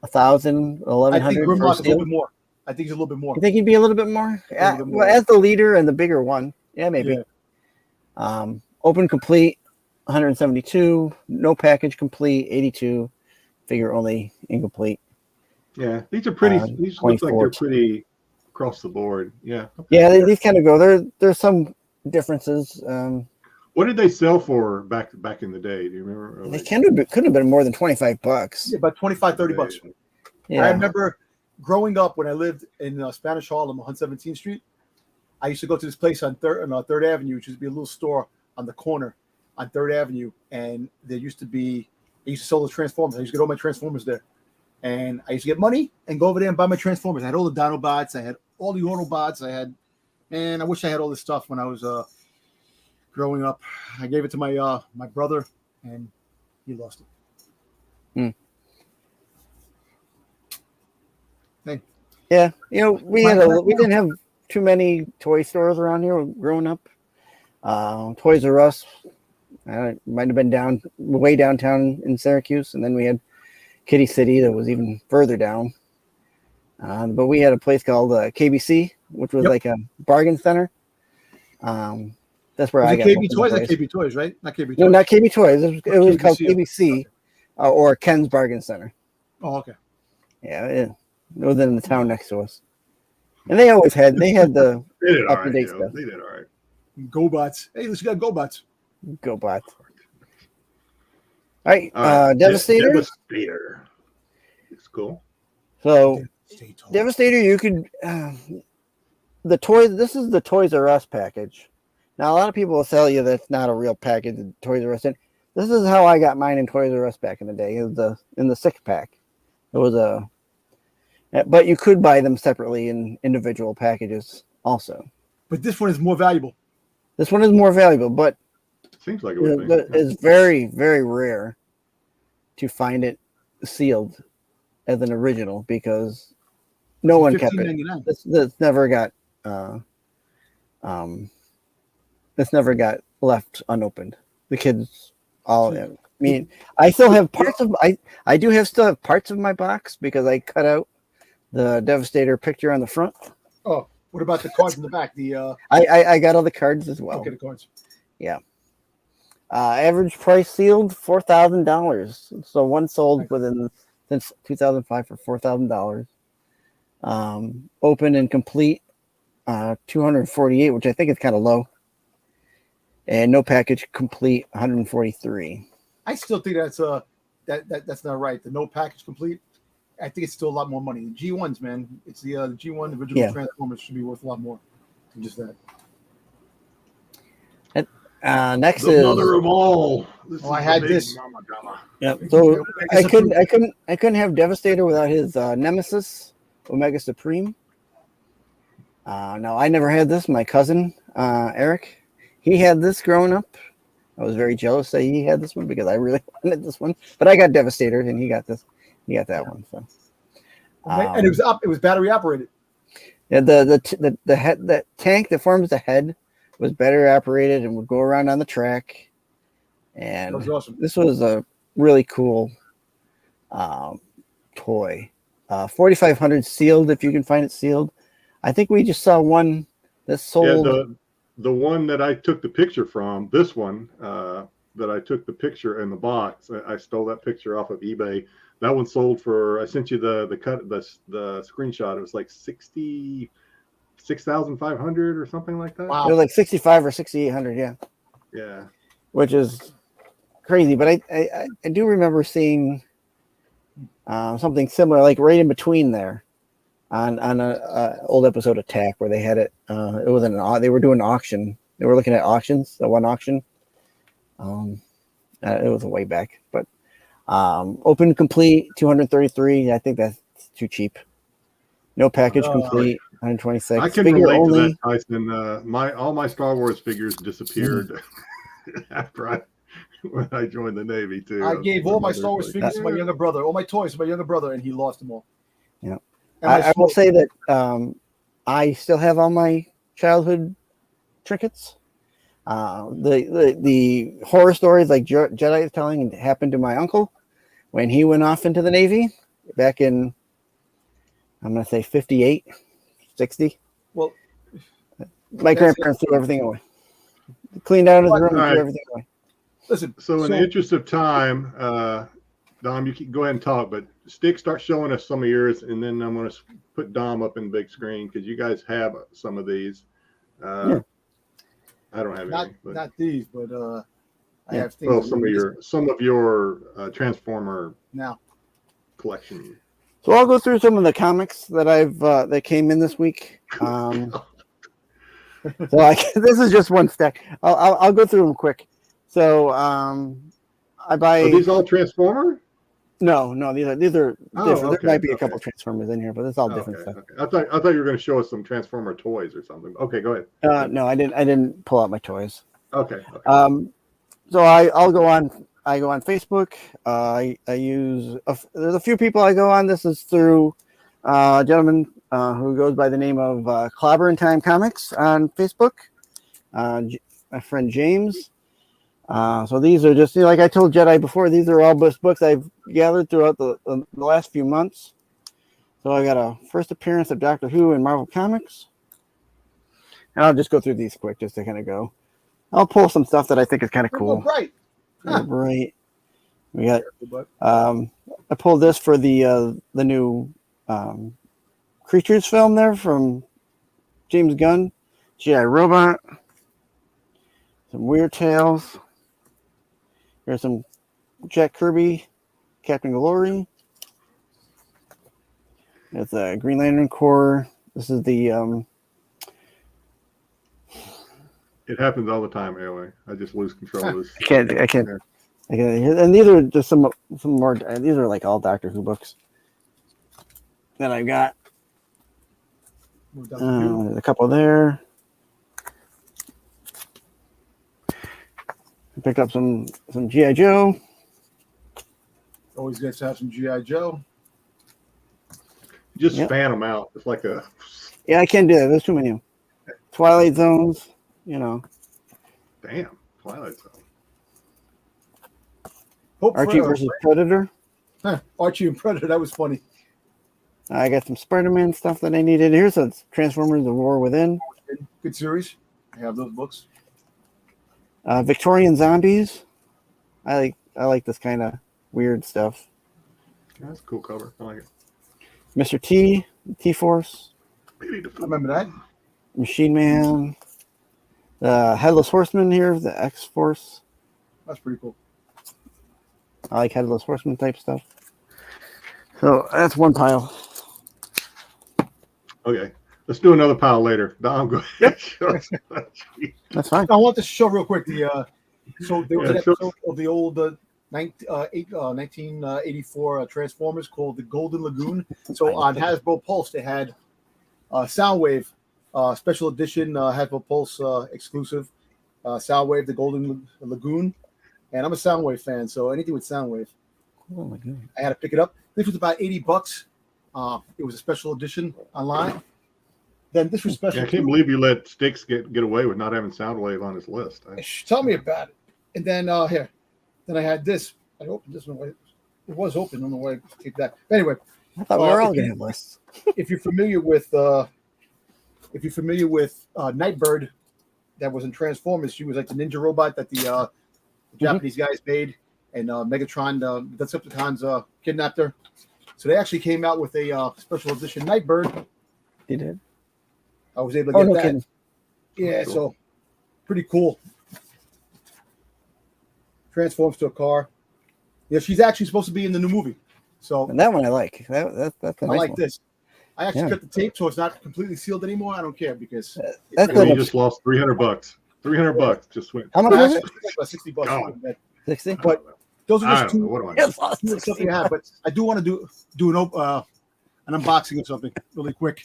1,000, 1,100. I think Grimlock is a little bit more. I think he's a little bit more. You think he'd be a little bit more? Well, as the leader and the bigger one, maybe. Yeah. Open complete, 172. No package complete, 82. Figure only incomplete. Yeah, these are pretty. These look like they're pretty across the board. Yeah. Okay. Yeah, these kind of go. There's some differences. What did they sell for back in the day? Do you remember? They could have been more than $25. Yeah, about $25-$30. Yeah. I remember growing up when I lived in Spanish Harlem, 117th Street. I used to go to this place on Third Avenue, which used to be a little store on the corner on Third Avenue, and they used to sell the Transformers. I used to get all my Transformers there. And I used to get money and go over there and buy my Transformers. I had all the Dinobots. I had all the Autobots. I wish I had all this stuff when I was growing up. I gave it to my brother, and he lost it. Hey. Yeah, we didn't have too many toy stores around here growing up. Toys R Us might have been way downtown in Syracuse, and then we had Kitty City that was even further down. But we had a place called KBC, which was like a bargain center. That's where I got KB Toys. Like KB Toys, right? Not KB Toys. No, not KB Toys. It was called KBC. KBC or Ken's Bargain Center. Oh, okay. Yeah, it was in the town next to us, and they had the up to date stuff. They did all right. GoBots. Hey, let's get GoBots. GoBots. All right, Devastator. Devastator. It's cool. So, Devastator, you could the toys. This is the Toys R Us package. Now, a lot of people will tell you that's not a real package. The Toys R Us. This is how I got mine in Toys R Us back in the day. It was in the 6-pack. It was but you could buy them separately in individual packages also. But this one is more valuable. This one is more valuable, but seems like it would be. It's very, very rare to find it sealed as an original because no one kept it. $15.99. This never got this never got left unopened. The kids all. I mean, I still have parts of I do have still have parts of my box because I cut out the Devastator picture on the front. Oh, what about the cards in the back? The I got all the cards as well. okay, the cards. Yeah. Average price sealed $4,000. So one sold since 2005 for $4,000. Open and complete 248, which I think is kind of low. And no package complete 143. I still think that's that's not right. The no package complete. I think it's still a lot more money. The G1s, man. It's the G1 original Transformers should be worth a lot more than just that. Next the is mother of all. I had this. Yeah. So I couldn't have Devastator without his Nemesis Omega Supreme. No, I never had this. My cousin Eric, he had this growing up. I was very jealous that he had this one because I really wanted this one. But I got Devastator and he got this. He got that one. So. And it was battery operated. Yeah, the head, that tank that forms the head was battery operated and would go around on the track. And that was awesome. This was a really cool toy. 4,500 sealed if you can find it sealed. I think we just saw one that sold. Yeah, the one that I took the picture from, this one that I took the picture in the box. I stole that picture off of eBay. That one sold for. I sent you the screenshot. It was like 6,500 or something like that. Wow. It was like 65 or 6,800. Yeah. Yeah. Which is crazy, but I do remember seeing something similar, like right in between there, on a old episode of TAC where they had it. It was they were doing an auction. They were looking at auctions, the one auction. It was way back, but open complete 233. I think that's too cheap. No package complete 126. I can relate to that, Tyson. All my Star Wars figures disappeared after when I joined the Navy too. I gave all my Star Wars figures to my younger brother, all my toys to my younger brother, and he lost them all. Yeah, I will say that I still have all my childhood trinkets. The horror stories like Jedi is telling happened to my uncle when he went off into the Navy back in, I'm going to say 58, 60. Well, my grandparents threw everything away. Cleaned out his room and threw everything away. Listen. So in the interest of time, Dom, you can go ahead and talk, but Styx, start showing us some of yours, and then I'm going to put Dom up in the big screen because you guys have some of these. I don't have any. But, not these, but I have things. Well, some of your Transformer collection. So I'll go through some of the comics that that came in this week. So this is just one stack. I'll go through them quick. So I buy. Are these all Transformer? No, these are different. Okay, there might be a couple Transformers in here, but it's all different stuff. Okay. I thought you were going to show us some Transformer toys or something. Okay, go ahead. No, I didn't pull out my toys. Okay. So I'll go on. I go on Facebook. I use there's a few people I go on. This is through a gentleman who goes by the name of Clobber in Time Comics on Facebook. My friend James. So these are just, like I told Jedi before, these are all books I've gathered throughout the last few months. So I got a first appearance of Doctor Who in Marvel Comics. And I'll just go through these quick just to kind of go. I'll pull some stuff that I think is kind of cool. Right. Right. We got, I pulled this for the new Creatures film there from James Gunn. G.I. Robot. Some Weird Tales. There's some Jack Kirby, Captain Glory. There's a Green Lantern Corps. This is the. It happens all the time, anyway. I just lose control of this. I can't. And these are just some more. These are like all Doctor Who books that I've got. There's a couple there. I picked up some G.I. Joe. Always good to have some GI Joe. Just fan them out. It's like a. Yeah, I can't do that. There's too many. Twilight Zones, you know. Damn, Twilight Zone. Archie versus Predator. Archie and Predator. That was funny. I got some Spider-Man stuff that I needed. Here's a Transformers: The War Within. Good series. I have those books. Victorian Zombies. I like this kind of weird stuff. That's a cool cover. I like it. Mr. T, T-Force. I remember that. Machine Man. Headless Horseman here, the X-Force. That's pretty cool. I like Headless Horseman type stuff. So that's one pile. Okay. Let's do another pile later. Dom, go ahead. That's fine. I want to show real quick so there was an episode of the old 1984 Transformers called the Golden Lagoon. So on Hasbro Pulse they had Soundwave special edition Hasbro Pulse exclusive Soundwave the Golden Lagoon, and I'm a Soundwave fan, so anything with Soundwave. Oh my God. I had to pick it up. This was about $80. It was a special edition online. Then this was special. I can't believe you let Styx get away with not having Soundwave on his list. Tell me about it. And then then I had this. I opened this one. It was open. I don't know why I keep that. Anyway, I thought we were all gonna have lists. If you're familiar with Nightbird, that was in Transformers, she was like the ninja robot that the Japanese guys made, and Megatron, the Decepticons kidnapped her. So they actually came out with a special edition Nightbird. You did. I was able to get that. Kidding. Yeah, cool. So pretty cool. Transforms to a car. Yeah, she's actually supposed to be in the new movie. So And that one I like. That's a nice I like one. this. I actually cut the tape so it's not completely sealed anymore. I don't care because That's You good. just lost $300. $300 just went. How much was it? about $60. God. 60. But those are just two. What do I Yes, lost Stuff 60. you have, but I do want to do an unboxing of something really quick.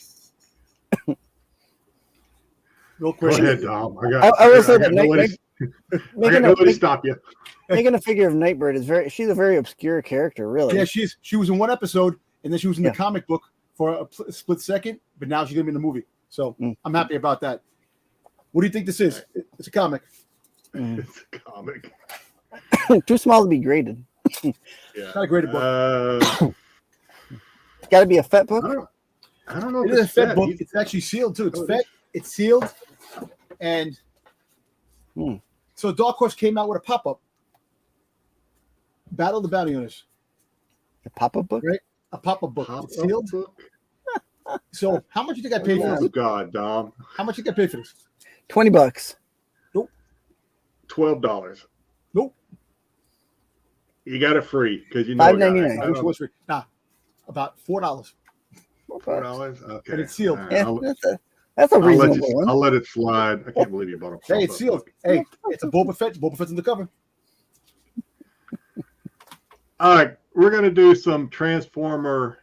Real Go quick. ahead, Dom. I was saying got that nobody Making to stop you. making a figure of Nightbird is she's a very obscure character, really. Yeah, she was in one episode and then she was in the comic book for a split second, but now she's gonna be in the movie. So I'm happy about that. What do you think this is? It's a comic. It's a comic. Too small to be graded. Yeah. It's not a graded book. It's got to be a FET book. I don't know It if is a it's FET FET. book. It's actually sealed too. It's FET. It's sealed. And so Dark Horse came out with a pop-up. Battle of the Bounty Hunters. A pop-up book? Right? A pop-up book. It's sealed. Book? So how much you think I paid for Oh this? God, Dom. How much you think I paid for this? $20. $12. Nope. You got it free because you know. $5.99. I wish it was free. Nah, about $4. $4. Okay. And it's sealed. All right, Yeah, that's a reasonable one. I'll let it slide. I can't believe you bought a. Hey, it's sealed. Hey, it's a Boba Fett. Boba Fett's on the cover. All right, we're gonna do some Transformer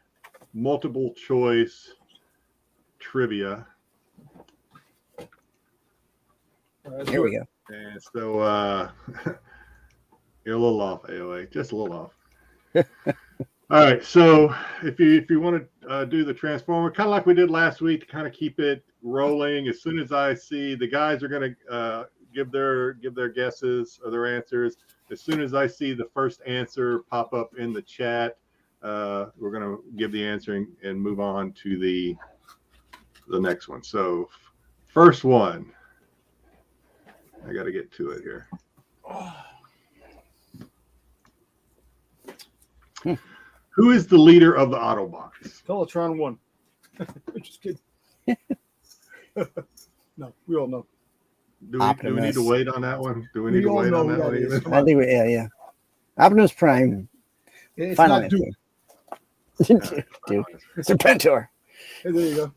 multiple choice trivia. Here we go. And so you're a little off, AOA, just a little off. All right, so if you want to do the Transformer, kind of like we did last week, to kind of keep it rolling. As soon as I see the guys are going to give their guesses or their answers, as soon as I see the first answer pop up in the chat, we're going to give the answer and move on to the next one. So first one, I got to get to it here. Who is the leader of the Autobots? Teletron 1. Just kidding. No, we all know. Do we need to wait on that one? Do we need to all wait know on who that one? that is. Either? Come I think yeah. Optimus Prime. It's Final not Duke. Duke. Serpentor. Hey, there you go.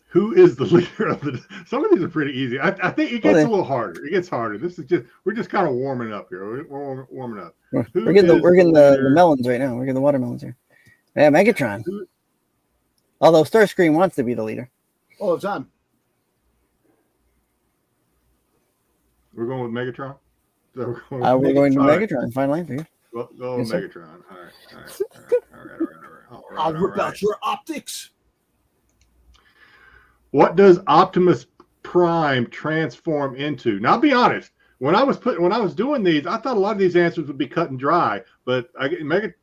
Who is the leader of the? Some of these are pretty easy. I think it gets a little harder. It gets harder. We're just kind of warming up here. We're warming up. We're getting the melons right now. We're getting the watermelons here. Yeah, Megatron. Although Starscream wants to be the leader. All the time. We're going with Megatron. So We're going to All right. Megatron. Final answer. Go Yes, sir. Megatron. All right. I'll rip out your optics. What does Optimus Prime transform into? Now, I'll be honest. When I was doing these, I thought a lot of these answers would be cut and dry. But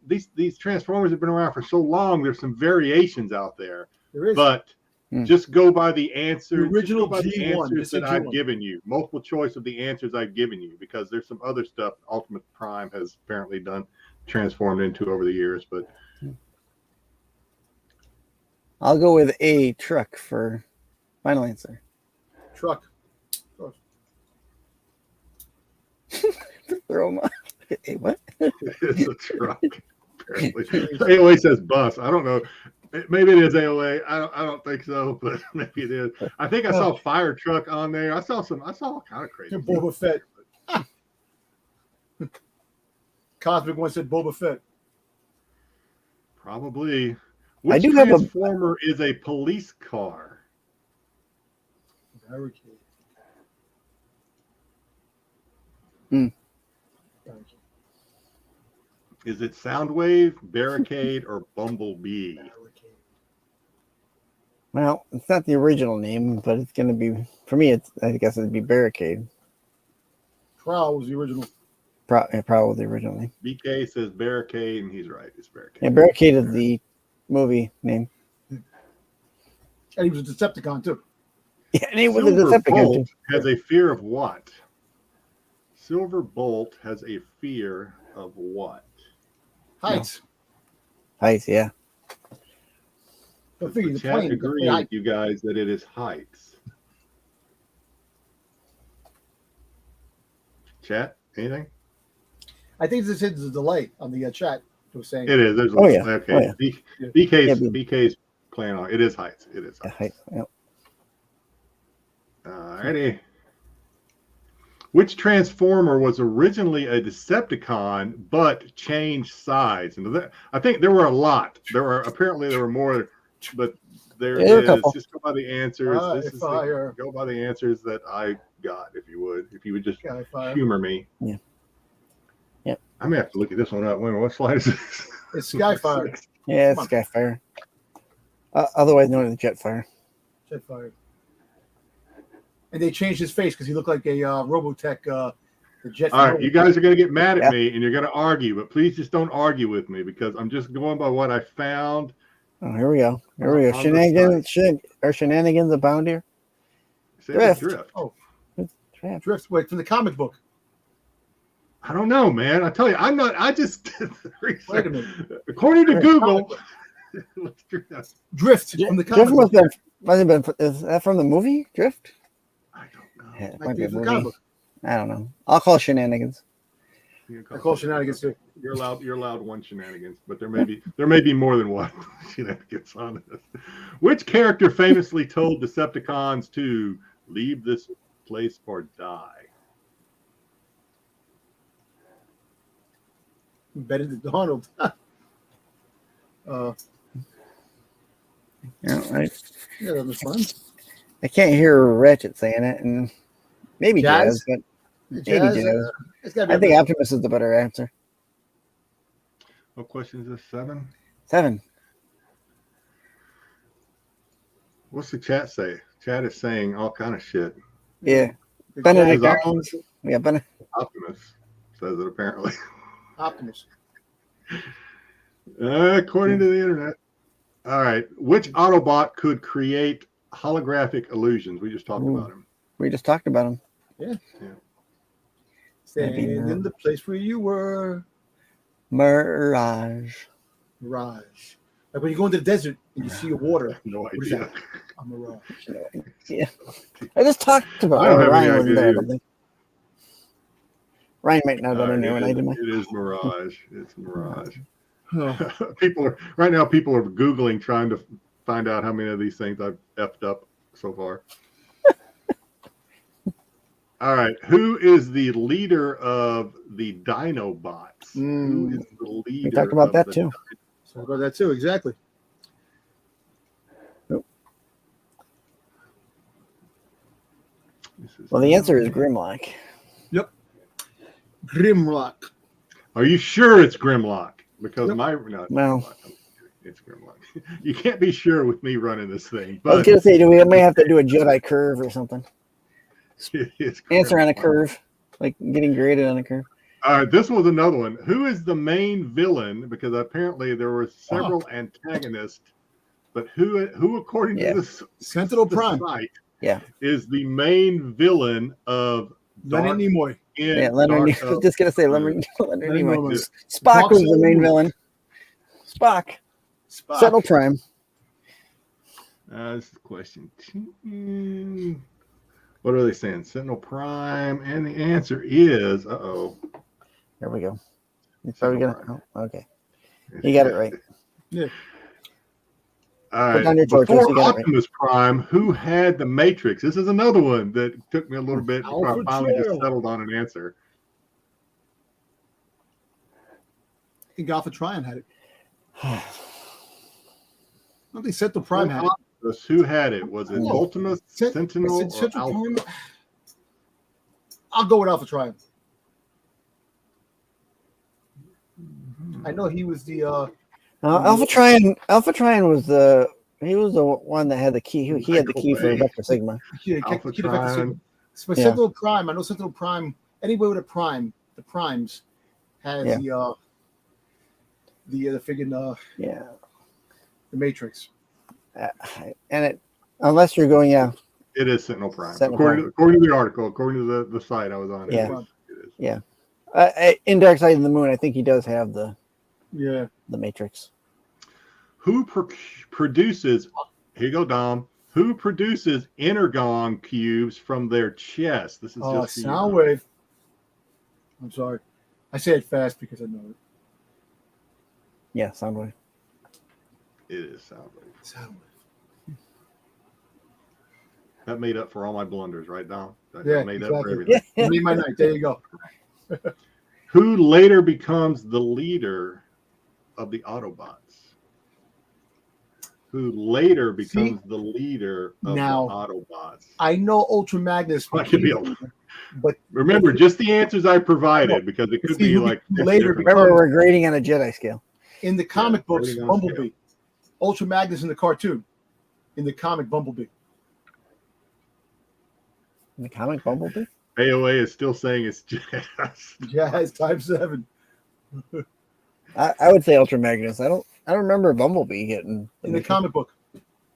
these Transformers have been around for so long. There's some variations out there. There is. But just go by the answers. The original just go by the G1, answers that just I've G1. given you. Multiple choice of the answers I've given you, because there's some other stuff Optimus Prime has apparently transformed into over the years. But I'll go with a truck for final answer. Truck. Throw them. Hey, what? It's a truck. Apparently, AOA says bus. I don't know. Maybe it is AOA. I don't think so, but maybe it is. I think I saw fire truck on there. I saw all kind of crazy. Boba Fett. Cosmic one said Boba Fett. Probably. I Which do have a- Transformer is a police car? Barricade. Is it Soundwave, Barricade, or Bumblebee? Well, it's not the original name, but it's going to be, for me, I guess it'd be Barricade. Prowl was the original. Probably the original name. BK says Barricade, and he's right. It's Barricade. Yeah, Barricade is the movie name. And he was a Decepticon, too. Yeah, and he was a Silver Decepticon. Bolt has a fear of what? Silver Bolt has a fear of what? Heights. Heights, yeah. I figure the Chat plane. agree with you guys that it is heights. Chat, anything? I think this is a delay on the chat. It was saying. It is. There's Oh, yeah. Okay. Oh, yeah. BK's playing on. It is heights. It is Yeah, heights. Heights. Yep. Alrighty. Which Transformer was originally a Decepticon but changed sides? And I think there were a lot. There were more, but there Yeah, is. Just go by the answers. Go by the answers that I got. If you would just humor me. Yeah. Yep. I may have to look at this one up. Wait a minute, what slide is this? It's Skyfire. Yeah, it's Skyfire. Otherwise known as Jetfire. Jetfire. And they changed his face because he looked like a Robotech. The jet. All right, you guys are going to get mad at me and you're going to argue, but please just don't argue with me because I'm just going by what I found. Oh, here we go. Shenanigans abound here. Drift. Oh, Drift. Drift. Wait, from the comic book. I don't know, man. I tell you, I'm not. I just did the research. Wait a minute. According to Google, Drift from the comic Drift book. must have been. Is that from the movie Drift? I don't know. Yeah, it Might might be be a from the comic movie. book. I don't know. I'll call Shenanigans. I call Shenanigans too. You're allowed one shenanigans, but there may be more than one shenanigans on this. Which character famously told Decepticons to leave this place or die? Benedict Arnold. Yeah, right. Yeah, that was fun. I can't hear Ratchet saying it, and maybe Jazz? Jazz, but maybe Jazz, Jazz. it's gotta be I think Optimus is the better answer. What question is this? 7? 7. What's the chat say? Chat is saying all kind of shit. Yeah. The Benedict Jazz- Arnold. Yeah, Benedict. Optimus says it apparently. Optimus. According to the internet. All right. Which Autobot could create holographic illusions? We just talked about him. We just talked about him. Stand in the place where you were. Mirage. Mirage. Like when you go into the desert and you see a water. No What is idea. that? A mirage. Yeah. I just talked about I don't have any Ryan wasn't idea there, either. I don't think. Ryan might not have been in there when I did my. It is Mirage. It's Mirage. Oh. People are Googling trying to find out how many of these things I've effed up so far. All right. Who is the leader of the Dinobots? Who is the leader? We talked about that too. So about that too, exactly. Well, the answer is Grimlock. Yep. Grimlock. Are you sure it's Grimlock? Because Yep. Well. It's Grimlock. You can't be sure with me running this thing. I was But gonna say, do we may have to do a Jedi curve or something? it's Answer on a Grimlock. curve, like getting graded on a curve. All right, this was another one. Who is the main villain? Because apparently there were several antagonists, but who according to this Sentinel Prime. site, Yeah. is the main villain of Leonard Nimoy. Yeah, Leonard. I was just gonna say Leonard Nimoy. Nimoy. Spock was the Dark main Side. villain. Spock. Spock. Sentinel Prime. This is question 2. What are they saying? Sentinel Prime, and the answer is There we go. You're probably Sentinel gonna. Prime. Oh, okay. You got it right. Yeah. All Put down right. your torches, Before you got it right. Optimus Prime, who had the Matrix? This is another one that took me a little bit before I Alpha finally just Trail. settled on an answer. I think Alpha Trion had it. I don't think Sentinel Prime had it. Optimus, who had it? Was it Oh. Ultimus, Sentinel, or Sentinel Alpha? Prime. I'll go with Alpha Trion. I know he was the Alpha Trion was the one that had the key. He had the key for Michael Bay. Vector Sigma. Alpha key to Vector Sigma. Trion. But Yeah. Sentinel Prime, I know Sentinel Prime. Anybody with a Prime, the Primes has Yeah. the friggin' Yeah. the Matrix. And it, unless you're going, yeah, It is Sentinel Prime. Sentinel According to the article, according to the site I was on. Yeah. It is. yeah. In Dark Side of the Moon, I think he does have the Matrix. Who produces? Here you go, Dom. Who produces energon cubes from their chest? This is just for you. Soundwave. I'm sorry. I say it fast because I know it. Yeah, Soundwave. It is Soundwave. Soundwave. That made up for all my blunders, right, Dom? That Yeah, made up for exactly. everything. You made my night. There you go. Who later becomes the leader of the Autobots? Who later becomes the leader of now, the Autobots? I know Ultra Magnus, I could be but remember just the answers I provided because it could be like later. Remember, we're grading on a Jedi scale. In the comic books, grading on Bumblebee. Ultra Magnus in the cartoon. In the comic, Bumblebee. In the comic, Bumblebee? AOA is still saying it's Jazz. Jazz Type 7. I would say Ultra Magnus. I don't remember Bumblebee getting In the comic book.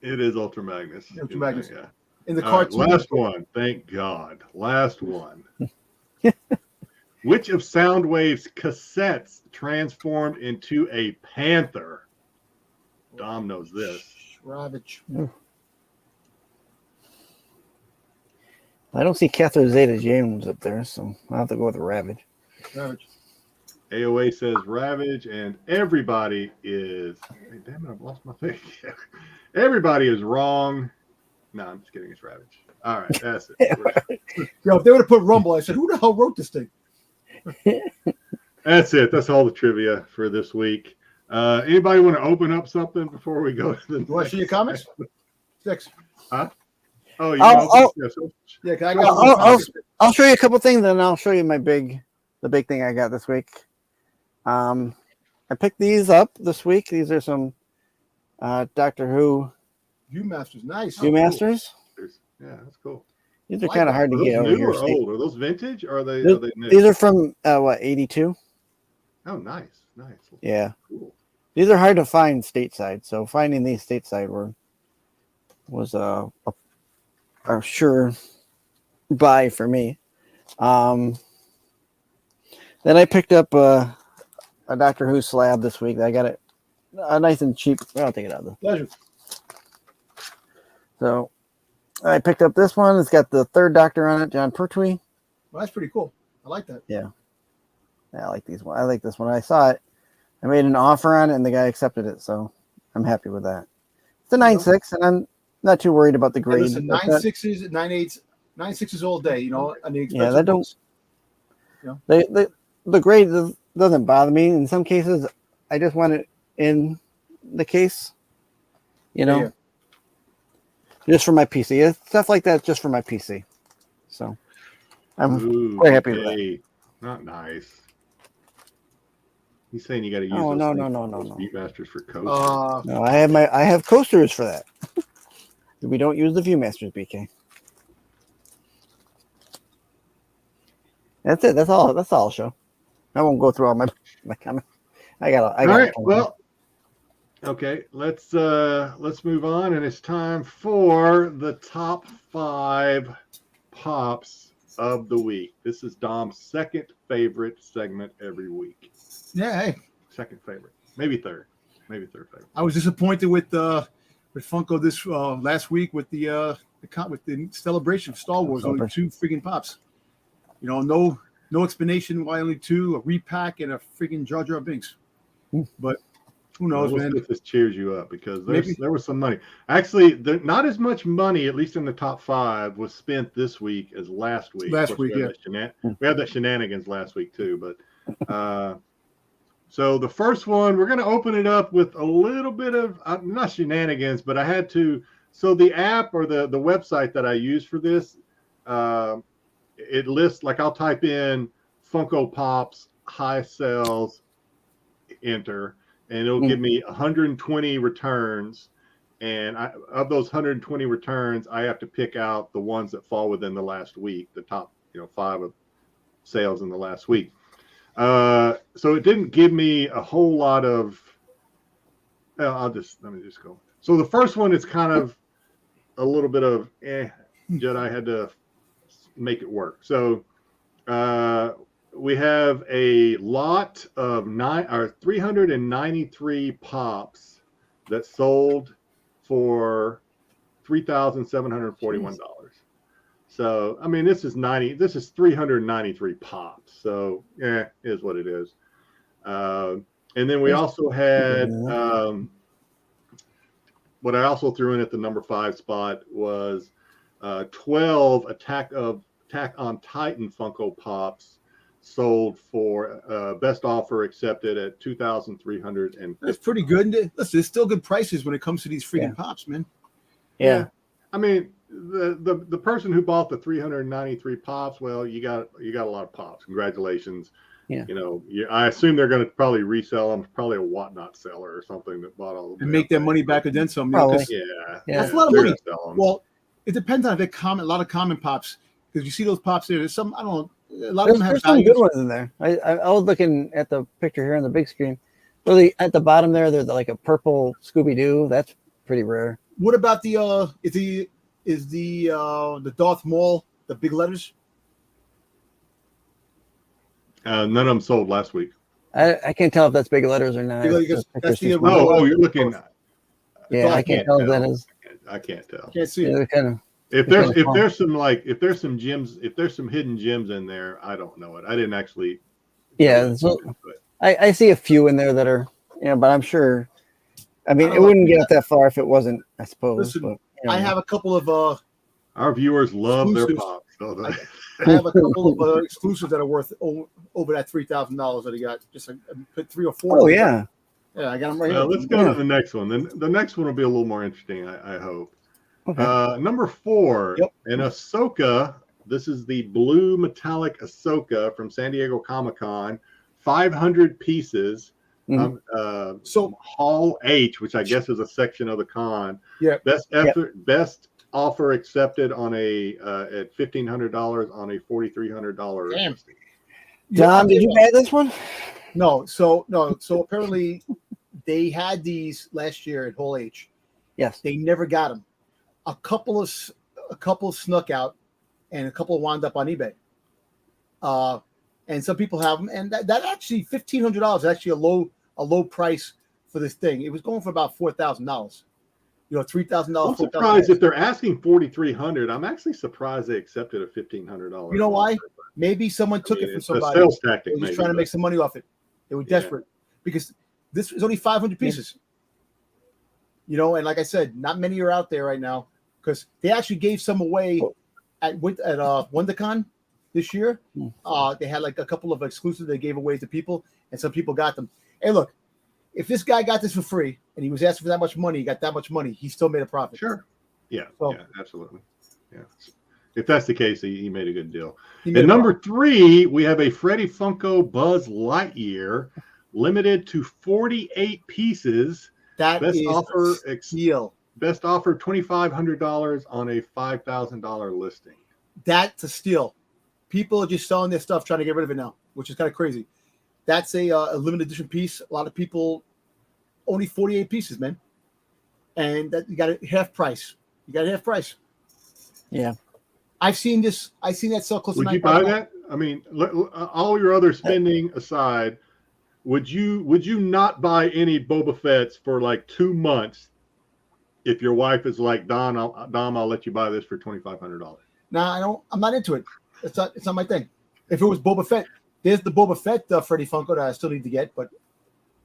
It is Ultra Magnus. Ultra Magnus. Yeah. In the All right, cartoon. last one. Thank God. Last one. Which of Soundwave's cassettes transformed into a panther? Dom knows this. Ravage. I don't see Catherine Zeta James up there, so I'll have to go with Ravage. Ravage. AOA says Ravage, and everybody is. Hey, damn it, I've lost my thing. Everybody is wrong. No, I'm just kidding. It's Ravage. All right, that's it. Yo, if they would have put Rumble, I said, who the hell wrote this thing? That's it. That's all the trivia for this week. Anybody want to open up something before we go to the You want to see your comics? Six. Huh? Oh, Yeah, 'cause I got I'll show you a couple things, and I'll show you the big thing I got this week. I picked these up this week. These are some Doctor Who Viewmasters. Nice. Viewmasters. Yeah, that's cool. These are kind of hard to Are get those over new here. or old? Are those vintage or are they new? These are from 82. Oh, nice. Yeah. Cool. These are hard to find stateside, so finding these stateside was a sure buy for me. Then I picked up a Doctor Who slab this week. I got it nice and cheap. I'll take it out though. Pleasure. So I picked up this one. It's got the third Doctor on it, John Pertwee. Well, that's pretty cool. I like that. Yeah, I like these one. I like this one. I saw it. I made an offer on it, and the guy accepted it, so I'm happy with that. It's a 9.6, and I'm not too worried about the Hey, grade. listen, 9.6s, 9.8s, 9.6s all day. You know, on the expensive Yeah, that don't. books. Yeah. The grade doesn't bother me. In some cases, I just want it in the case. You know, Yeah. just for my PC. It's stuff like that, just for my PC. So I'm quite happy with that. not nice. He's saying you got to use Oh, those no, things no, no, for no, those no. Viewmasters for coasters. No, I have coasters for that. We don't use the Viewmasters, BK. That's it. That's all I'll show. I won't go through all my comments. I got. All right. Well, okay. Let's move on, and it's time for the top 5 pops of the week. This is Dom's second favorite segment every week. Yeah, hey. Second favorite, maybe third favorite. I was disappointed with Funko this last week with the celebration of Star Wars. Only 2 freaking pops. You know, no explanation why only 2. A repack and a freaking Jar Jar Binks. But who knows, we'll man? see if this cheers you up, because there was some money. Actually, not as much money, at least in the top 5, was spent this week as last week. Last week, yeah. We had that shenanigans last week too, but so the first one, we're going to open it up with a little bit of not shenanigans, but I had to. So the app or the website that I use for this, it lists, like, I'll type in Funko Pops high sales, enter, and it'll give me 120 returns. And of those 120 returns, I have to pick out the ones that fall within the last week, the top 5 of sales in the last week. So it didn't give me a whole lot of. Let me just go. So the first one is kind of a little bit of Jedi had to make it work. So we have a lot of 393 pops that sold for $3,741. So, I mean, this is 393 pops. So, is what it is. And then we also had, what I also threw in at the number 5 spot was 12 Attack on Titan Funko Pops sold for best offer accepted at $2,300. That's pretty good. Listen, there's still good prices when it comes to these freaking pops, man. Yeah. I mean, the person who bought the 393 pops, well, you got a lot of pops. Congratulations. Yeah. I assume they're going to probably resell them. Probably a whatnot seller or something that bought all of them and make their money back and then some. Probably. That's a lot of money. Well, it depends on if they a lot of common pops, because you see those pops there. There's some, I don't know. A lot of them have some good ones in there. I was looking at the picture here on the big screen. Really, at the bottom there, there's like a purple Scooby Doo. That's pretty rare. What about the Darth Maul, the big letters? None of them sold last week. I can't tell if that's big letters or not. That's the you're looking. Yeah, I can't tell if that is. I can't tell. Can't see it. Kind of. If there's some gems, if there's some hidden gems in there, I don't know it. I didn't actually. Yeah, so I see a few in there that are, but I'm sure. I mean, it wouldn't get that far if it wasn't, I suppose. Listen, but, I have a couple of our viewers love exclusives. Their pops. So I have a couple of exclusives that are worth over that $3,000 that he got. Just put 3 or 4. Oh yeah. Yeah, I got them right here. Let's go to the next one. Then the next one will be a little more interesting, I hope. Okay. Number 4, an Ahsoka. This is the blue metallic Ahsoka from San Diego Comic-Con. 500 pieces. So Hall H, which I guess is a section of the con. Yeah. Best offer accepted on at $1,500 on a $4,300. Damn. John, did you buy this one? No. So apparently they had these last year at Hall H. Yes. They never got them. A couple snuck out, and a couple wound up on eBay. And some people have them, and that actually $1,500 is actually a low price for this thing. It was going for about $4,000. $3,000. I'm surprised if they're asking $4,300. I'm actually surprised they accepted a $1,500. You know why? Maybe someone took it from somebody. A sales tactic. They were just trying to make some money off it. They were desperate because this is only 500 pieces. And like I said, not many are out there right now because they actually gave some away at WonderCon this year. They had like a couple of exclusives they gave away to people, and some people got them. Hey, look, if this guy got this for free and he was asking for that much money, he got that much money, he still made a profit. Sure. Yeah. So, yeah, absolutely. Yeah. If that's the case, he made a good deal. He made And a number 3, we have a Freddy Funko Buzz Lightyear, limited to 48 pieces. That Best is offer a steal. Best offer $2,500 on a $5,000 listing. That's a steal. People are just selling their stuff, trying to get rid of it now, which is kind of crazy. That's a limited edition piece. A lot of people only 48 pieces, man, and that you got it half price. You got it half price. Yeah, I've seen this. I've seen that sell close to Would you buy that? I mean, all your other spending aside, would you not buy any Boba Fett's for like 2 months if your wife is like, Dom, I'll let you buy this for $2,500? No, I don't. I'm not into it. It's not my thing. If it was Boba Fett, there's the Boba Fett Freddy Funko that I still need to get. But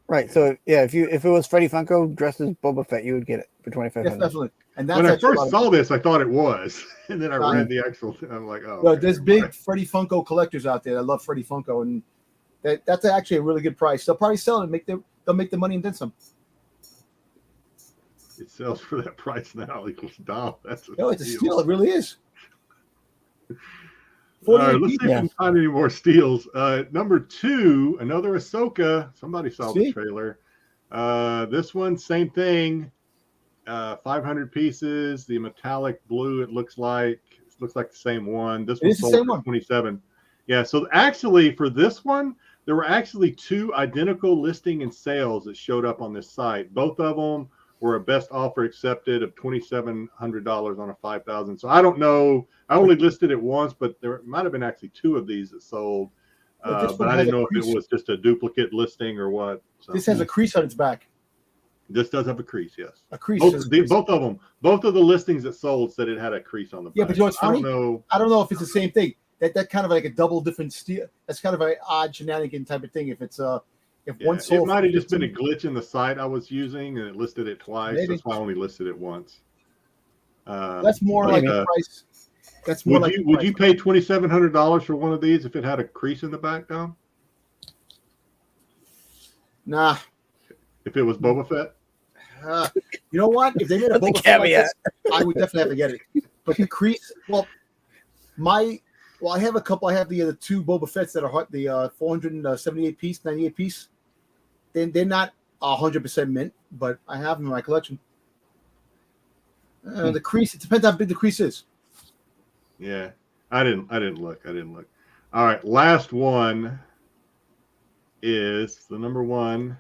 right. So yeah, if it was Freddy Funko dressed as Boba Fett, you would get it for $2,500. yes, definitely. And that's When I first saw this, I thought it was, and then I read the actual thing. I'm like, oh. Okay, there's big Freddy Funko collectors out there that love Freddy Funko, and that's actually a really good price. They'll probably sell it and they'll make the money and then some. It sells for that price now. Dom, that's It's a steal. It really is. All right, let's see if we can find any more steals. Number 2, another Ahsoka. Somebody saw the trailer. This one, same thing. 500 pieces. The metallic blue. It looks like the same one. This one sold for 27. Yeah. So actually, for this one, there were actually 2 identical listing and sales that showed up on this site. Both of them were a best offer accepted of $2,700 on a $5,000. So I don't know. I only listed it once, but there might have been actually 2 of these that sold. But I didn't know if it was just a duplicate listing or what. So. This has a crease on its back. This does have a crease, yes. A crease. Both of them. Both of the listings that sold said it had a crease on the back. Yeah, but you know what's funny? I don't know if it's the same thing. That kind of like a double different steel. That's kind of an odd shenanigan type of thing. If it's one sold, it might have just been a glitch in the site I was using, and it listed it twice. Maybe. That's why I only listed it once. That's more like a price. That's more like. Would you pay $2,700 for one of these if it had a crease in the back, Dom? Nah. If it was Boba Fett. You know what? If they made a Boba Fett like this, I would definitely have to get it. But the crease, I have a couple. I have the 2 Boba Fetts that are the 478 piece, 98 piece. They're not 100% mint, but I have them in my collection. The crease. It depends how big the crease is. Yeah, I didn't look. All right, last one is the number 1.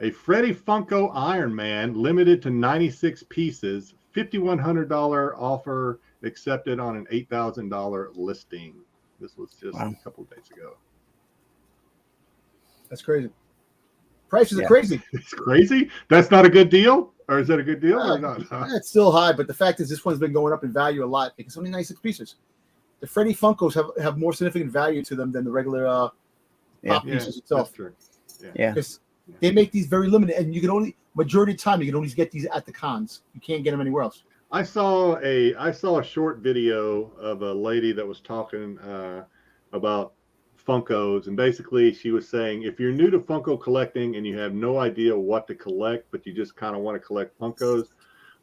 A Freddy Funko Iron Man, limited to 96 pieces, $5,100 offer accepted on an $8,000 listing. This was just a couple of days ago. That's crazy. Prices are crazy. It's crazy? That's not a good deal? Or is that a good deal or not? It's still high, but the fact is this one's been going up in value a lot because it's only 96 pieces. The Freddy Funkos have more significant value to them than the regular pop pieces itself. That's true. Yeah. They make these very limited, and you can only majority of the time you can only get these at the cons. You can't get them anywhere else. I saw a short video of a lady that was talking about Funkos, and basically she was saying if you're new to Funko collecting and you have no idea what to collect, but you just kind of want to collect Funkos,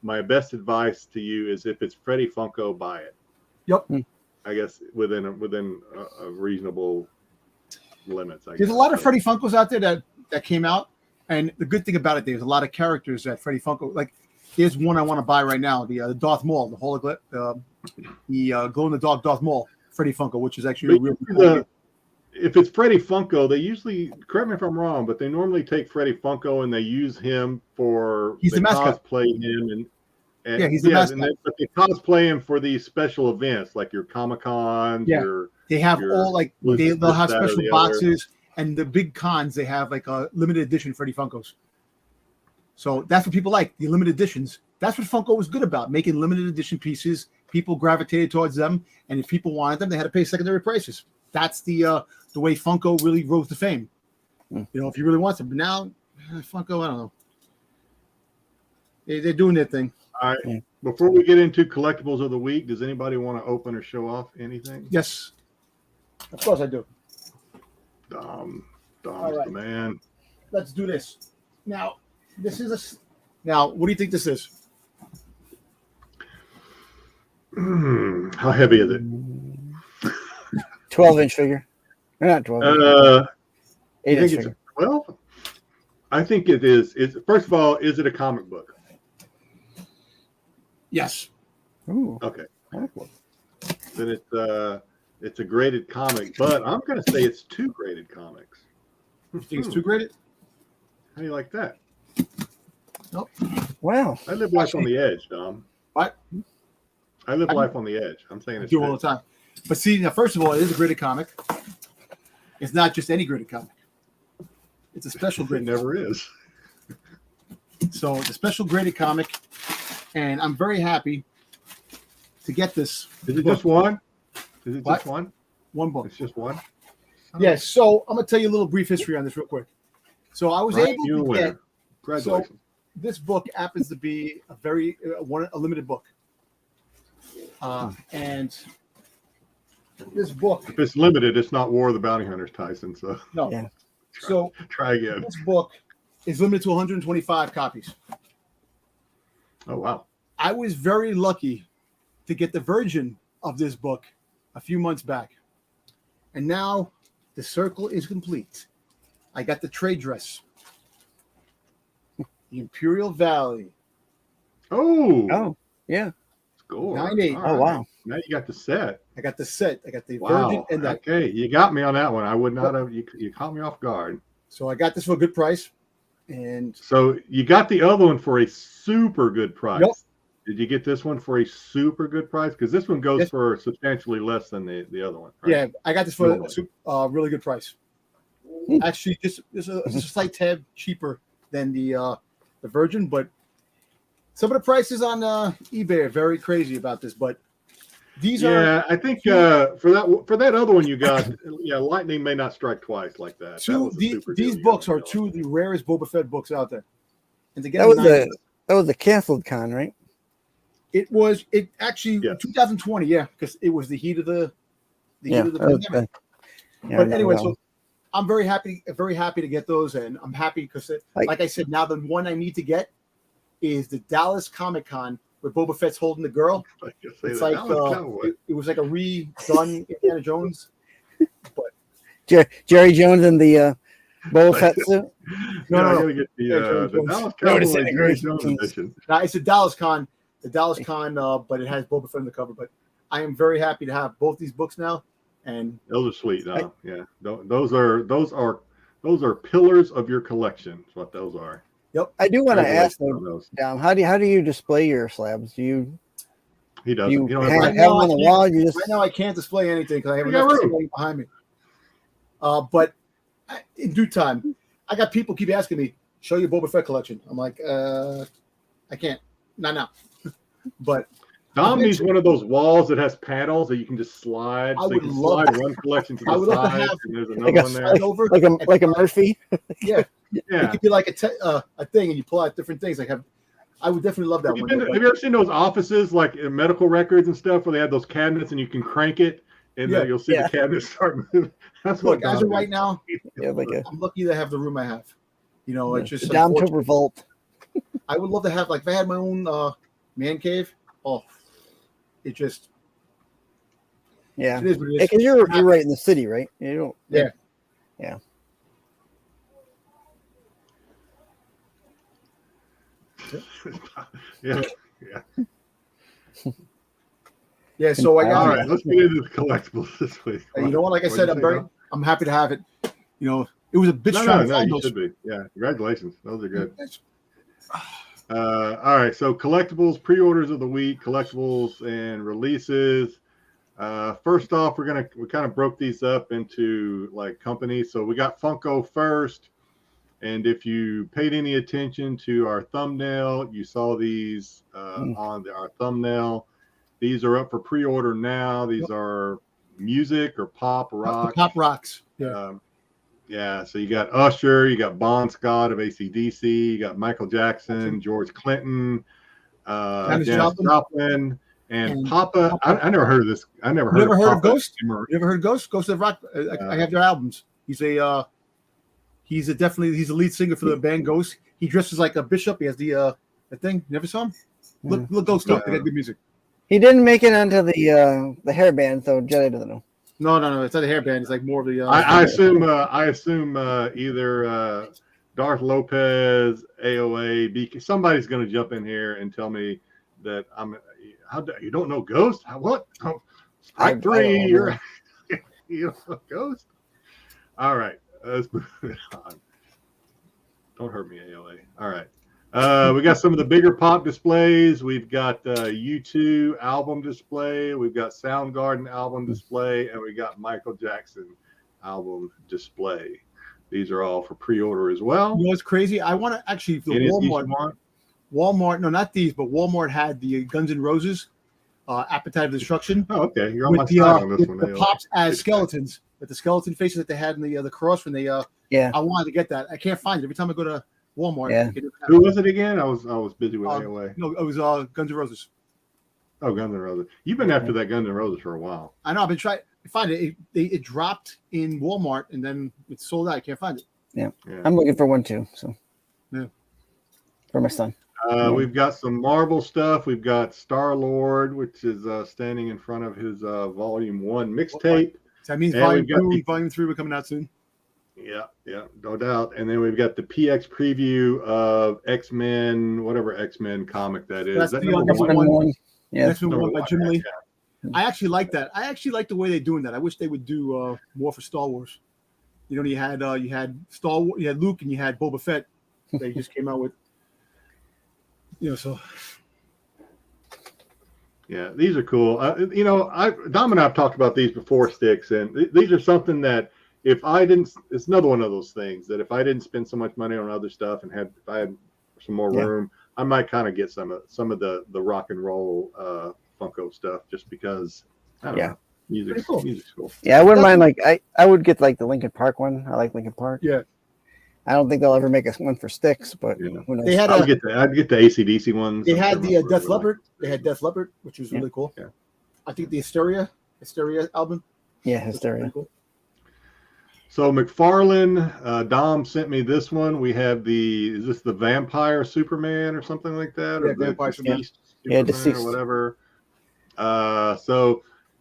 my best advice to you is if it's Freddy Funko, buy it. Yep. I guess within a reasonable limits. There's a lot of Freddy Funkos out there that came out, and the good thing about it, there's a lot of characters that Freddy Funko, like there's one I want to buy right now, the Darth Maul, the glow in the dark Darth Maul Freddy Funko, which is actually a real cool. If it's Freddy Funko, they usually, correct me if I'm wrong, but they normally take Freddy Funko and they use him for the mascot. Cosplay him and he's the mascot. But they cosplay him for these special events like your Comic-Cons. They have all like they'll have special boxes. And the big cons, they have like a limited edition Freddy Funkos. So that's what people like, the limited editions. That's what Funko was good about, making limited edition pieces. People gravitated towards them, and if people wanted them, they had to pay secondary prices. That's the way Funko really rose to fame. You know, if you really want them. But now, Funko, I don't know. They're doing their thing. All right. Before we get into collectibles of the week, does anybody want to open or show off anything? Yes. Of course I do. Dom's right. the man. Let's do this. Now, Now, what do you think this is? How heavy is it? 12-inch figure. Or not 12. You 8-inch think it's figure. a 12? I think it is. First of all, is it a comic book? Yes. Ooh. Okay. Then it's a graded comic, but I'm going to say it's 2 graded comics. You think it's 2 graded? How do you like that? Nope. Wow. I live life on the edge, Dom. What? I live life on the edge. I'm saying I it's do all the time. But see, now, first of all, it is a graded comic. It's not just any graded comic. It's a special It graded never is. So it's a special graded comic, and I'm very happy to get this. Is it book. just one? Is it What? just one? One book? It's just one? Yes. So I'm gonna tell you a little brief history on this real quick. So I was Right, able you're a to winner. get Congratulations. this book happens to be a very a limited book, and this book. If it's limited, it's not War of the Bounty Hunters, Tyson. So No. Yeah. So try again. this book is limited to 125 copies. Oh, wow. I was very lucky to get the version of this book a few months back. And now the circle is complete. I got the trade dress. The Imperial Valley. Oh, Oh, yeah. score. 9-8. All Oh, wow. Now you got the set. I got the set. I got the Wow. virgin and that. Okay, you got me on that one. I would not have. You caught me off guard. So I got this for a good price. And So you got the other one for a super good price. Yep. Did you get this one for a super good price? Because this one goes Yes. for substantially less than the other one. Right? yeah, I got this for Normally. a really good price. Actually, just a slight tad cheaper than the Virgin, but some of the prices on eBay are very crazy about this. But these are Yeah, I think for that other one you got, yeah, lightning may not strike twice like that. That two. was a These super deal. books Yeah, are two of the rarest Boba Fett books out there. And to get That was a canceled con, right? it actually Yes. 2020, yeah, because it was the heat of the Yeah. heat of the that was pandemic. the- yeah, I But remember anyway, that so one. I'm very happy to get those, and I'm happy because, like I said, now the one I need to get is the Dallas Comic Con where Boba Fett's holding the girl. Like you say It's that. like That was Cowboy. it was like a redone Indiana Jones. Jerry Jones in the Boba Fett suit. No, I no. gotta get Yeah, the Jones. Dallas No, Cowboy disintegrations. Jerry Jones edition. Now it's the Dallas Con, but it has Boba Fett on the cover. But I am very happy to have both these books now, and Those are sweet. Yeah, those are pillars of your collection. Is what those are. I do want to ask Congratulations on though, those. Dom, how do you display your slabs? Do you He doesn't. you You don't have, have Right have now, them on I the can't- wall? You just right now I can't display anything because I have You got enough room. display behind me. But in due time, I got people keep asking me, "Show your Boba Fett collection." I'm like, I can't, not now. But Dom needs one of those walls that has panels that you can just slide. I So you would can love slide that. one collection to I the would love to side, have and there's like another a one there. slide over, like a Murphy. yeah, it Yeah. could be like a thing, and you pull out different things. I would definitely love that Have you, one. have you ever seen those offices like in medical records and stuff where they have those cabinets and you can crank it and Yeah. then you'll see Yeah. the cabinets start moving? That's what Look, as Dom of right needs. now, Yeah, like a I'm lucky to have the room I have. You know, it's just the Dom unfortunate. Tober vault. I would love to have, like, if I had my own man cave. Oh, it just Yeah, it is what it is. because you're right in the city, right? You don't. Yeah. Yeah. Yeah. Yeah, so I All got right, let's get into the collectibles this week. you know what? Like I said, What'd you say, Dom? I'm happy to have it. You know, it was a bitch No, trying to find you those. should be. Yeah, congratulations. Those are good. All right, so collectibles, pre-orders of the week, collectibles and releases. First off, we kind of broke these up into like companies. So we got Funko first, and if you paid any attention to our thumbnail, you saw these on our thumbnail. These are up for pre-order now. These are music or pop rock. Pop rocks. Yeah. Yeah, so you got Usher, you got Bon Scott of AC/DC, you got Michael Jackson, George Clinton, Janis Janis Joplin. Joplin, and Papa. I never heard of this. I never heard You ever of heard of Papa Ghost? You ever heard of Ghost? Ghost of Rock. I have their albums. He's a definitely the lead singer for the band Ghost. He dresses like a bishop. He has the thing. You never saw him? Look Ghost up. They got good music. He didn't make it onto the hairband, so Jedi doesn't know. No. It's not a hairband. It's like more of the. I assume either Darth Lopez, AOA, BK. Somebody's going to jump in here and tell me that you don't know Ghost? What? Oh, Strike 3. You're you don't know Ghost? All right, let's move it on. Don't hurt me, AOA. All right. We got some of the bigger pop displays. We've got U2 album display. We've got Soundgarden album display, and we got Michael Jackson album display. These are all for pre-order as well. You know what's crazy? I want to actually Walmart. No, not these, but Walmart had the Guns N' Roses Appetite of Destruction. Oh, okay. You're on my side on this one. The pops as skeletons, with the skeleton faces that they had in the cross when they. Yeah. I wanted to get that. I can't find it every time I go to Walmart. Yeah. Who was it again? I was busy with AOA. No, it was Guns N' Roses. Oh, Guns N' Roses. You've been after that Guns N' Roses for a while. I know. I've been trying to find it. It dropped in Walmart and then it's sold out. I can't find it. Yeah. I'm looking for one too. So. Yeah. For my son. We've got some Marvel stuff. We've got Star-Lord, which is standing in front of his Volume 1 mixtape. So that means Volume 2, Volume 3 will coming out soon. Yeah, no doubt. And then we've got the PX preview of X-Men, whatever X-Men comic that is. That's that the number one. Yeah, X-Men 1 by Jim Lee. Yeah. I actually like that. I actually like the way they're doing that. I wish they would do more for Star Wars. You know, you had Star Wars, you had Luke, and you had Boba Fett. They just came out with. You know, so. Yeah, these are cool. Dom and I have talked about these before, Styx, and these are something that if I didn't, it's another one of those things that if I didn't spend so much money on other stuff and if I had some more room, I might kind of get some of the rock and roll Funko stuff just because I don't know. Music's cool. Yeah, I wouldn't mind I would get like the Linkin Park one. I like Linkin Park. Yeah. I don't think they'll ever make us one for Styx, but who knows? They had I'd get the AC/DC ones. They had the Death Leopard. They had Death Leopard, which was really cool. Yeah. I think the Hysteria album. Yeah, Hysteria. Cool. So McFarlane, Dom sent me this one. We have is this the Vampire Superman or something like that? Yeah, or Vampire Superman. Deceased or whatever.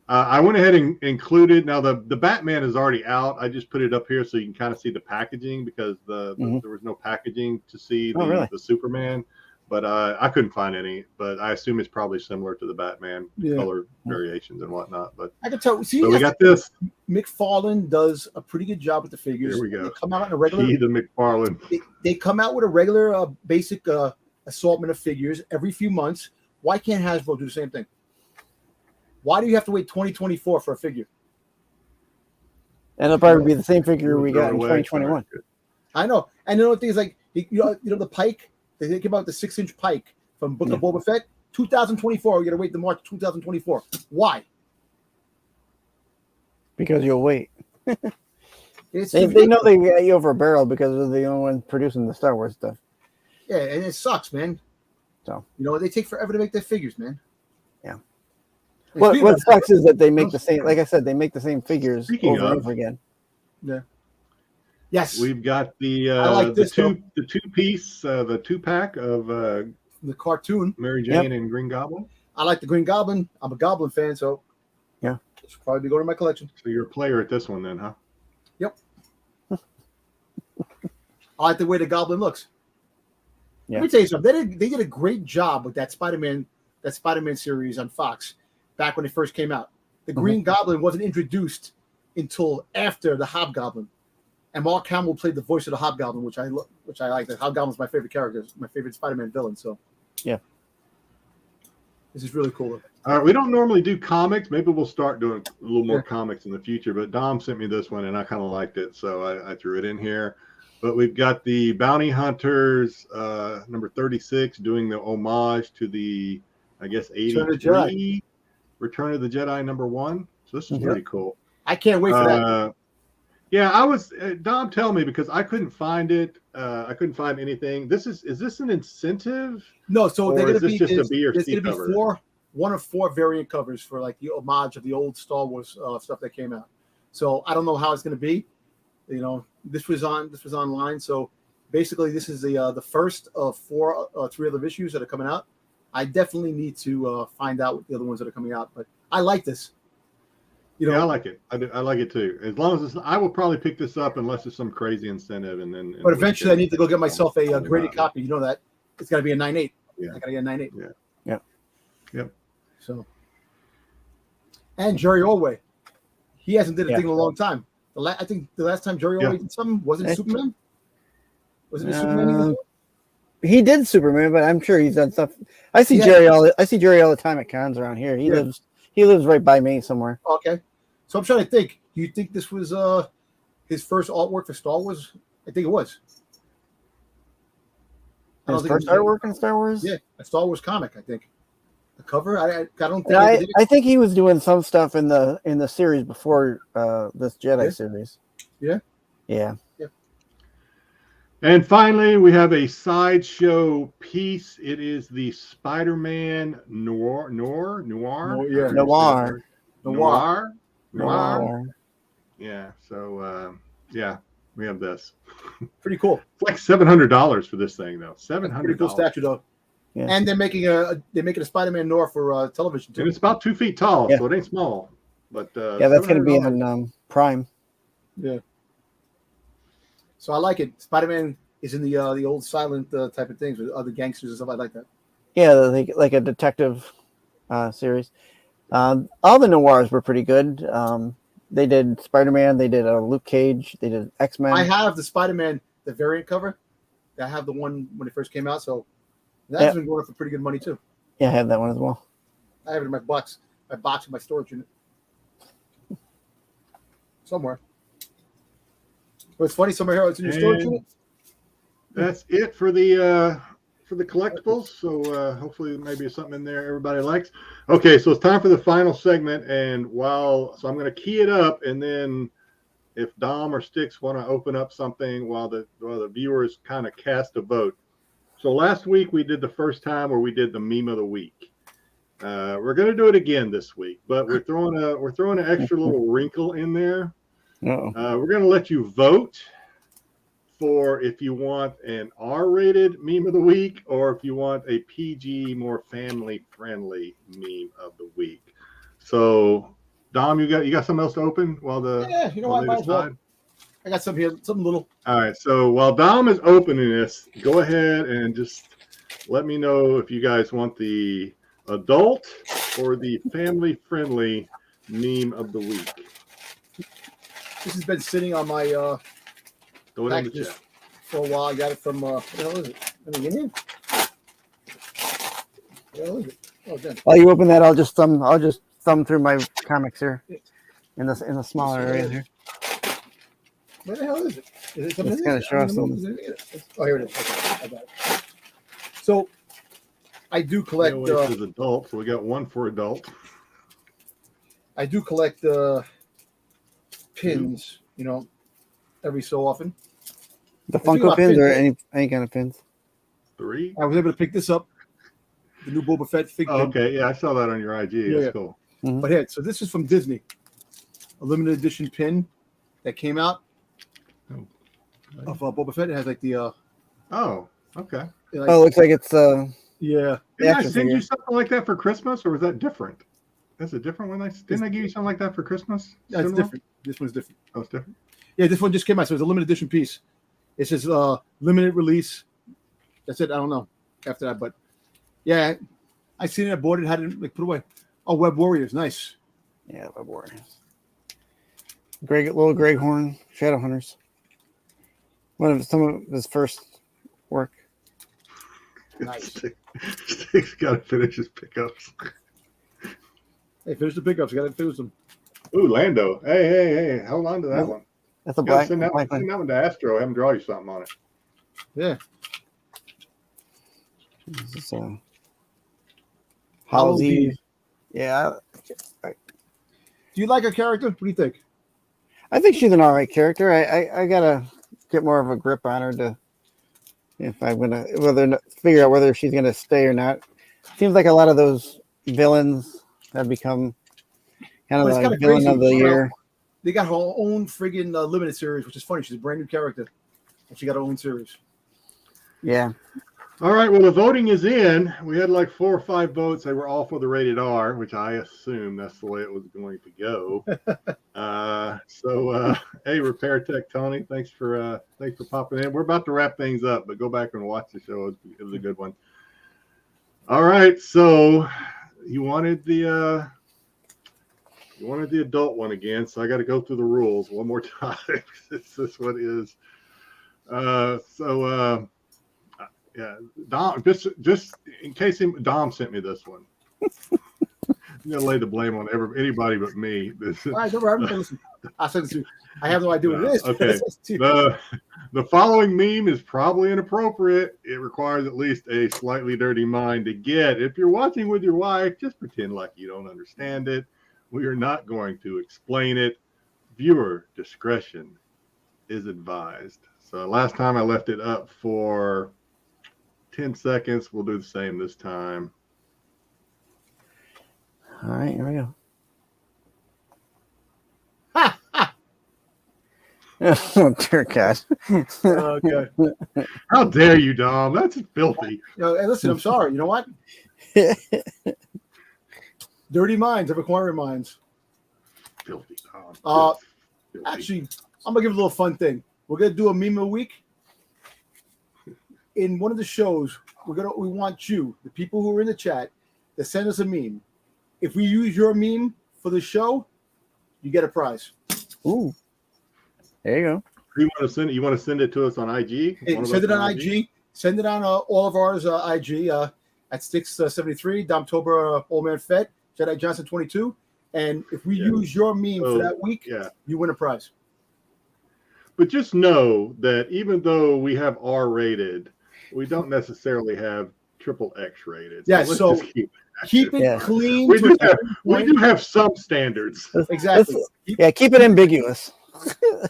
I went ahead and included. Now the Batman is already out. I just put it up here so you can kind of see the packaging because there was no packaging to see the Superman. But I couldn't find any. But I assume it's probably similar to the Batman color variations and whatnot. But I can tell. See, so we got this. McFarlane does a pretty good job with the figures. Here we go. They come out in a regular. Key to McFarlane. They come out with a regular basic assortment of figures every few months. Why can't Hasbro do the same thing? Why do you have to wait 2024 for a figure? And it'll probably be the same figure we got in 2021. I know. And you know things like the Pike. They came out with the 6-inch Pike from Book of Boba Fett. 2024. We got to wait to March 2024. Why? Because you'll wait. They know they got you over a barrel because they're the only ones producing the Star Wars stuff. Yeah, and it sucks, man. So they take forever to make their figures, man. Yeah. What sucks is that they make the same. Like I said, they make the same figures over and over again. Yeah. Yes. We've got the two-piece, the 2-pack of the cartoon Mary Jane and Green Goblin. I like the Green Goblin. I'm a Goblin fan, so yeah, it should probably be going to my collection. So you're a player at this one, then, huh? Yep. I like the way the Goblin looks. Yeah. Let me tell you something. They did a great job with that Spider-Man series on Fox back when it first came out. The Green Goblin wasn't introduced until after the Hobgoblin. And Mark Hamill played the voice of the Hobgoblin, which I like. The Hobgoblin's my favorite character, my favorite Spider-Man villain. So, yeah, this is really cool. All right, we don't normally do comics. Maybe we'll start doing a little more comics in the future. But Dom sent me this one, and I kind of liked it, so I threw it in here. But we've got the Bounty Hunters number 36 doing the homage to the, I guess, 83 Return of the Jedi number 1. So this is pretty cool. I can't wait for that. Yeah, I was Dom tell me because I couldn't find it. I couldn't find anything. Is this an incentive? No, so they're going to be just a B or C there's going cover? to be one of 4 variant covers for like the homage of the old Star Wars stuff that came out. So I don't know how it's going to be. This was online. So basically, this is the first of 3 other issues that are coming out. I definitely need to find out what the other ones that are coming out. But I like this. You know, I like it. I like it too. As long as I will probably pick this up unless there's some crazy incentive, and then. But eventually, I need to go get myself a graded copy. You know that it's got to be a 9.8. Yeah. I got to get a 9.8. Yeah. Yep. So, and Jerry Orway, he hasn't did a Yeah. thing in a long time. I think the last time Jerry Orway did something wasn't it Superman. Was it Superman? He was doing? He did Superman, but I'm sure he's done stuff. I see Jerry all the time at cons around here. He lives right by me somewhere. Okay, so I'm trying to think. Do you think this was his first artwork for Star Wars? I think it was. His first artwork in Star Wars? Yeah, a Star Wars comic. I think the cover. I don't think. I think he was doing some stuff in the series before this Jedi series. Yeah. Yeah. And finally, we have a sideshow piece. It is the Spider-Man Noir. Yeah. So we have this. Pretty cool. It's like $700 for this thing, though. $700. Pretty cool statue, though. Yeah. And they're making a Spider-Man Noir for television too. And it's about 2 feet tall, so it ain't small. But that's going to be on Prime. Yeah. So I like it. Spider-Man is in the old silent type of things with other gangsters and stuff. I like that. Yeah, like a detective series. All the noirs were pretty good. They did Spider-Man. They did Luke Cage. They did X-Men. I have the Spider-Man, the variant cover. I have the one when it first came out. So that's been going for pretty good money too. Yeah, I have that one as well. I have it in my box in my storage unit somewhere. But it's funny, somewhere here it's in your storage unit. That's it for the collectibles. So hopefully maybe something in there everybody likes. Okay, so it's time for the final segment, and so I'm going to key it up, and then if Dom or Styx want to open up something while the viewers kind of cast a vote. So last week we did the first time where we did the meme of the week. We're going to do it again this week, but we're throwing an extra little wrinkle in there. We're going to let you vote for if you want an R-rated meme of the week or if you want a PG, more family-friendly meme of the week. So, Dom, you got something else to open while the you know what? Might as well. I got some here, something little. All right. So while Dom is opening this, go ahead and just let me know if you guys want the adult or the family-friendly meme of the week. This has been sitting on my packages for a while. I got it from what the hell is it? India? What the hell is it? Oh, damn. While you open that, I'll just thumb through my comics here in the smaller area here. Where the hell is it? Is it something? It's kind of show us some. Oh, here it is. Okay, I got it. So I do collect. This is adult, so we got one for adult. I do collect pins, every so often. The Funko pins or any kind of pins? 3. I was able to pick this up. The new Boba Fett fig pin. Okay, yeah, I saw that on your IG. That's cool. Mm-hmm. But here, so this is from Disney, a limited edition pin that came out of Boba Fett. It has like the. Oh, okay. Like, it looks like it's yeah. Did I send you something like that for Christmas, or was that different? That's a different one. Didn't I give you something like that for Christmas? Yeah, it's different. This one's different. Oh, it's different. Yeah, this one just came out, so it's a limited edition piece. It says limited release. That's it. I don't know after that, but yeah, I seen it. I bought it. Had it put away. Oh, Web Warriors, nice. Yeah, Web Warriors. Little Greg Horn, Shadow Hunters. Some of his first work. Nice. He's got to finish his pickups. Hey, finish the pickups. You got to finish them. Ooh, Lando. Hey, hold on to that one. That's a black. Send that one to Astro. Have him draw you something on it. Yeah. This is Hallow's Eve. Yeah. Do you like her character? What do you think? I think she's an all right character. I gotta get more of a grip on her to if I'm gonna figure out whether she's gonna stay or not. Seems like a lot of those villains have become kind of like villain of the year. They got her own friggin' limited series, which is funny. She's a brand new character, and she got her own series. Yeah. All right. Well, the voting is in. We had like 4 or 5 votes. They were all for the rated R, which I assume that's the way it was going to go. Hey, Repair Tech Tony, thanks for popping in. We're about to wrap things up, but go back and watch the show. It was a good one. All right. So you wanted the adult one again, so I got to go through the rules one more time. This is what it is. Yeah, Dom, just in case Dom sent me this one. I'm gonna lay the blame on anybody but me. All right, don't worry. Listen, I'll send it to you. I have no idea what it is. Okay. The following meme is probably inappropriate. It requires at least a slightly dirty mind to get. If you're watching with your wife, just pretend like you don't understand it. We are not going to explain it. Viewer discretion is advised. So last time I left it up for 10 seconds. We'll do the same this time. All right, here we go. Oh, dear God. Okay. How dare you, Dom? That's filthy. Hey, listen, I'm sorry. You know what? Dirty minds have acquiring minds. Filthy, Dom. Filthy. Actually, I'm gonna give a little fun thing. We're gonna do a meme a week. In one of the shows, we want you, the people who are in the chat, to send us a meme. If we use your meme for the show, you get a prize. Ooh. There you go. You want to send it? You want to send it to us on IG? Send it on IG. Send it on all of ours IG at Styx 73, Domtober Old Man Fett, Jedi Johnson 22. And if we use your meme for that week, you win a prize. But just know that even though we have R rated, we don't necessarily have triple X rated. Yeah, so keep it clean. We do have some standards. Exactly. Keep it ambiguous.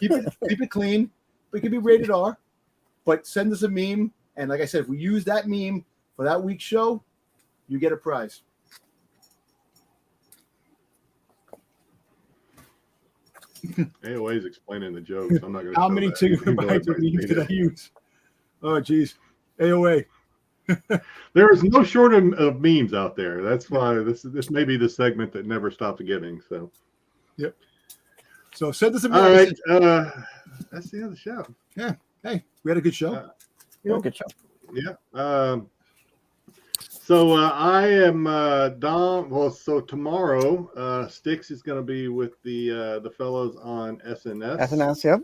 keep it clean. It can be rated R, but send us a meme. And like I said, if we use that meme for that week's show, you get a prize. AOA's explaining the jokes. I'm not going to. How many memes did I use? Oh, geez. AOA. There is no shortage of memes out there. That's why this may be the segment that never stops giving. So, yep. So send us a meme. All right. That's the end of the show. Yeah. Hey, we had a good show. Good show. Yeah. So I am Dom. Well, so tomorrow, Styx is going to be with the fellows on SNS. SNS, yep.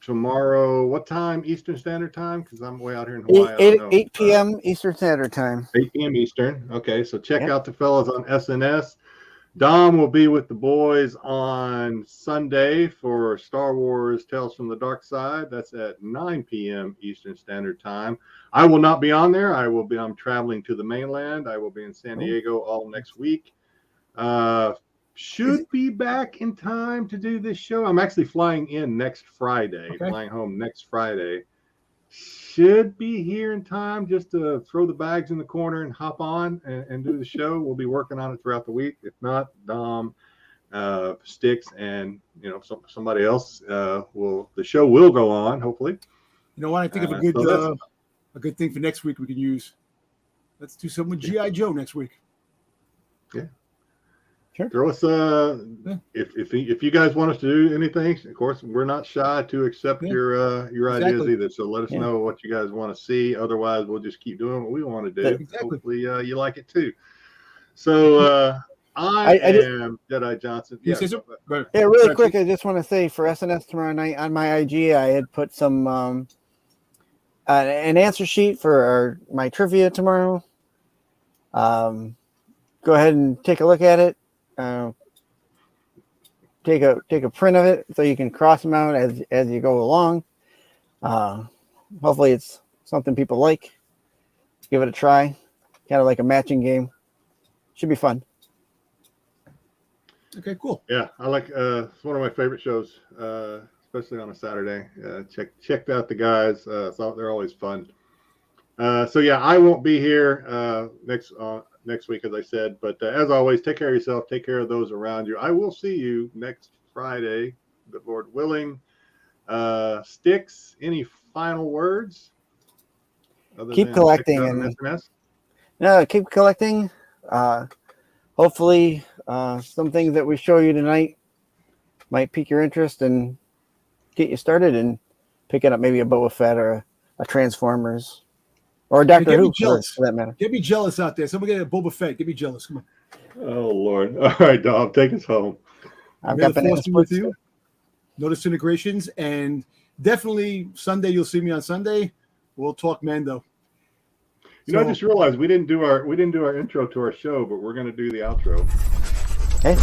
Tomorrow, what time Eastern Standard Time? Because I'm way out here in Hawaii. 8 p.m. Eastern Standard Time. 8 p.m. Eastern. Okay, so check out the fellows on SNS. Dom will be with the boys on Sunday for Star Wars Tales from the Dark Side. That's at 9 p.m. Eastern Standard Time. I will not be on there. I'm traveling to the mainland. I will be in San Diego all next week. Should be back in time to do this show. I'm actually flying in next Friday, flying home next Friday. Should be here in time just to throw the bags in the corner and hop on and do the show. We'll be working on it throughout the week. If not, Dom, Styx, and somebody else the show will go on, hopefully. You know what? I think of a good thing for next week we can use. Let's do something with G.I. Joe next week. Yeah. Sure. Throw us if you guys want us to do anything, of course we're not shy to accept your ideas either. So let us know what you guys want to see. Otherwise, we'll just keep doing what we want to do. Exactly. Hopefully you like it too. So I am Jedi Johnson. Yeah, really quick, I just want to say for SNS tomorrow night on my IG, I had put some an answer sheet for my trivia tomorrow. Go ahead and take a look at it. Take a print of it so you can cross them out as you go along. Hopefully it's something people like. Give it a try. Kind of like a matching game. Should be fun. Okay, cool. Yeah, I like it's one of my favorite shows, especially on a Saturday. Check out the guys. So they're always fun. So yeah, I won't be here next week, as I said. But as always, take care of yourself. Take care of those around you. I will see you next Friday, the Lord willing. Styx, any final words? other Keep than collecting checking out an and- SMS? No, keep collecting. Hopefully, some things that we show you tonight might pique your interest and get you started in picking up maybe a Boba Fett or a Transformers or a Doctor get me Who jealous. for that matter. Get me jealous out there. Someone get a Boba Fett. Get me jealous. Come on. Oh Lord! All right, Dom, take us home. I've May got the bananas force be with splits. you. No disintegrations, and definitely Sunday. You'll see me on Sunday. We'll talk Mando. You know, I just realized we didn't do our intro to our show, but we're going to do the outro. Okay.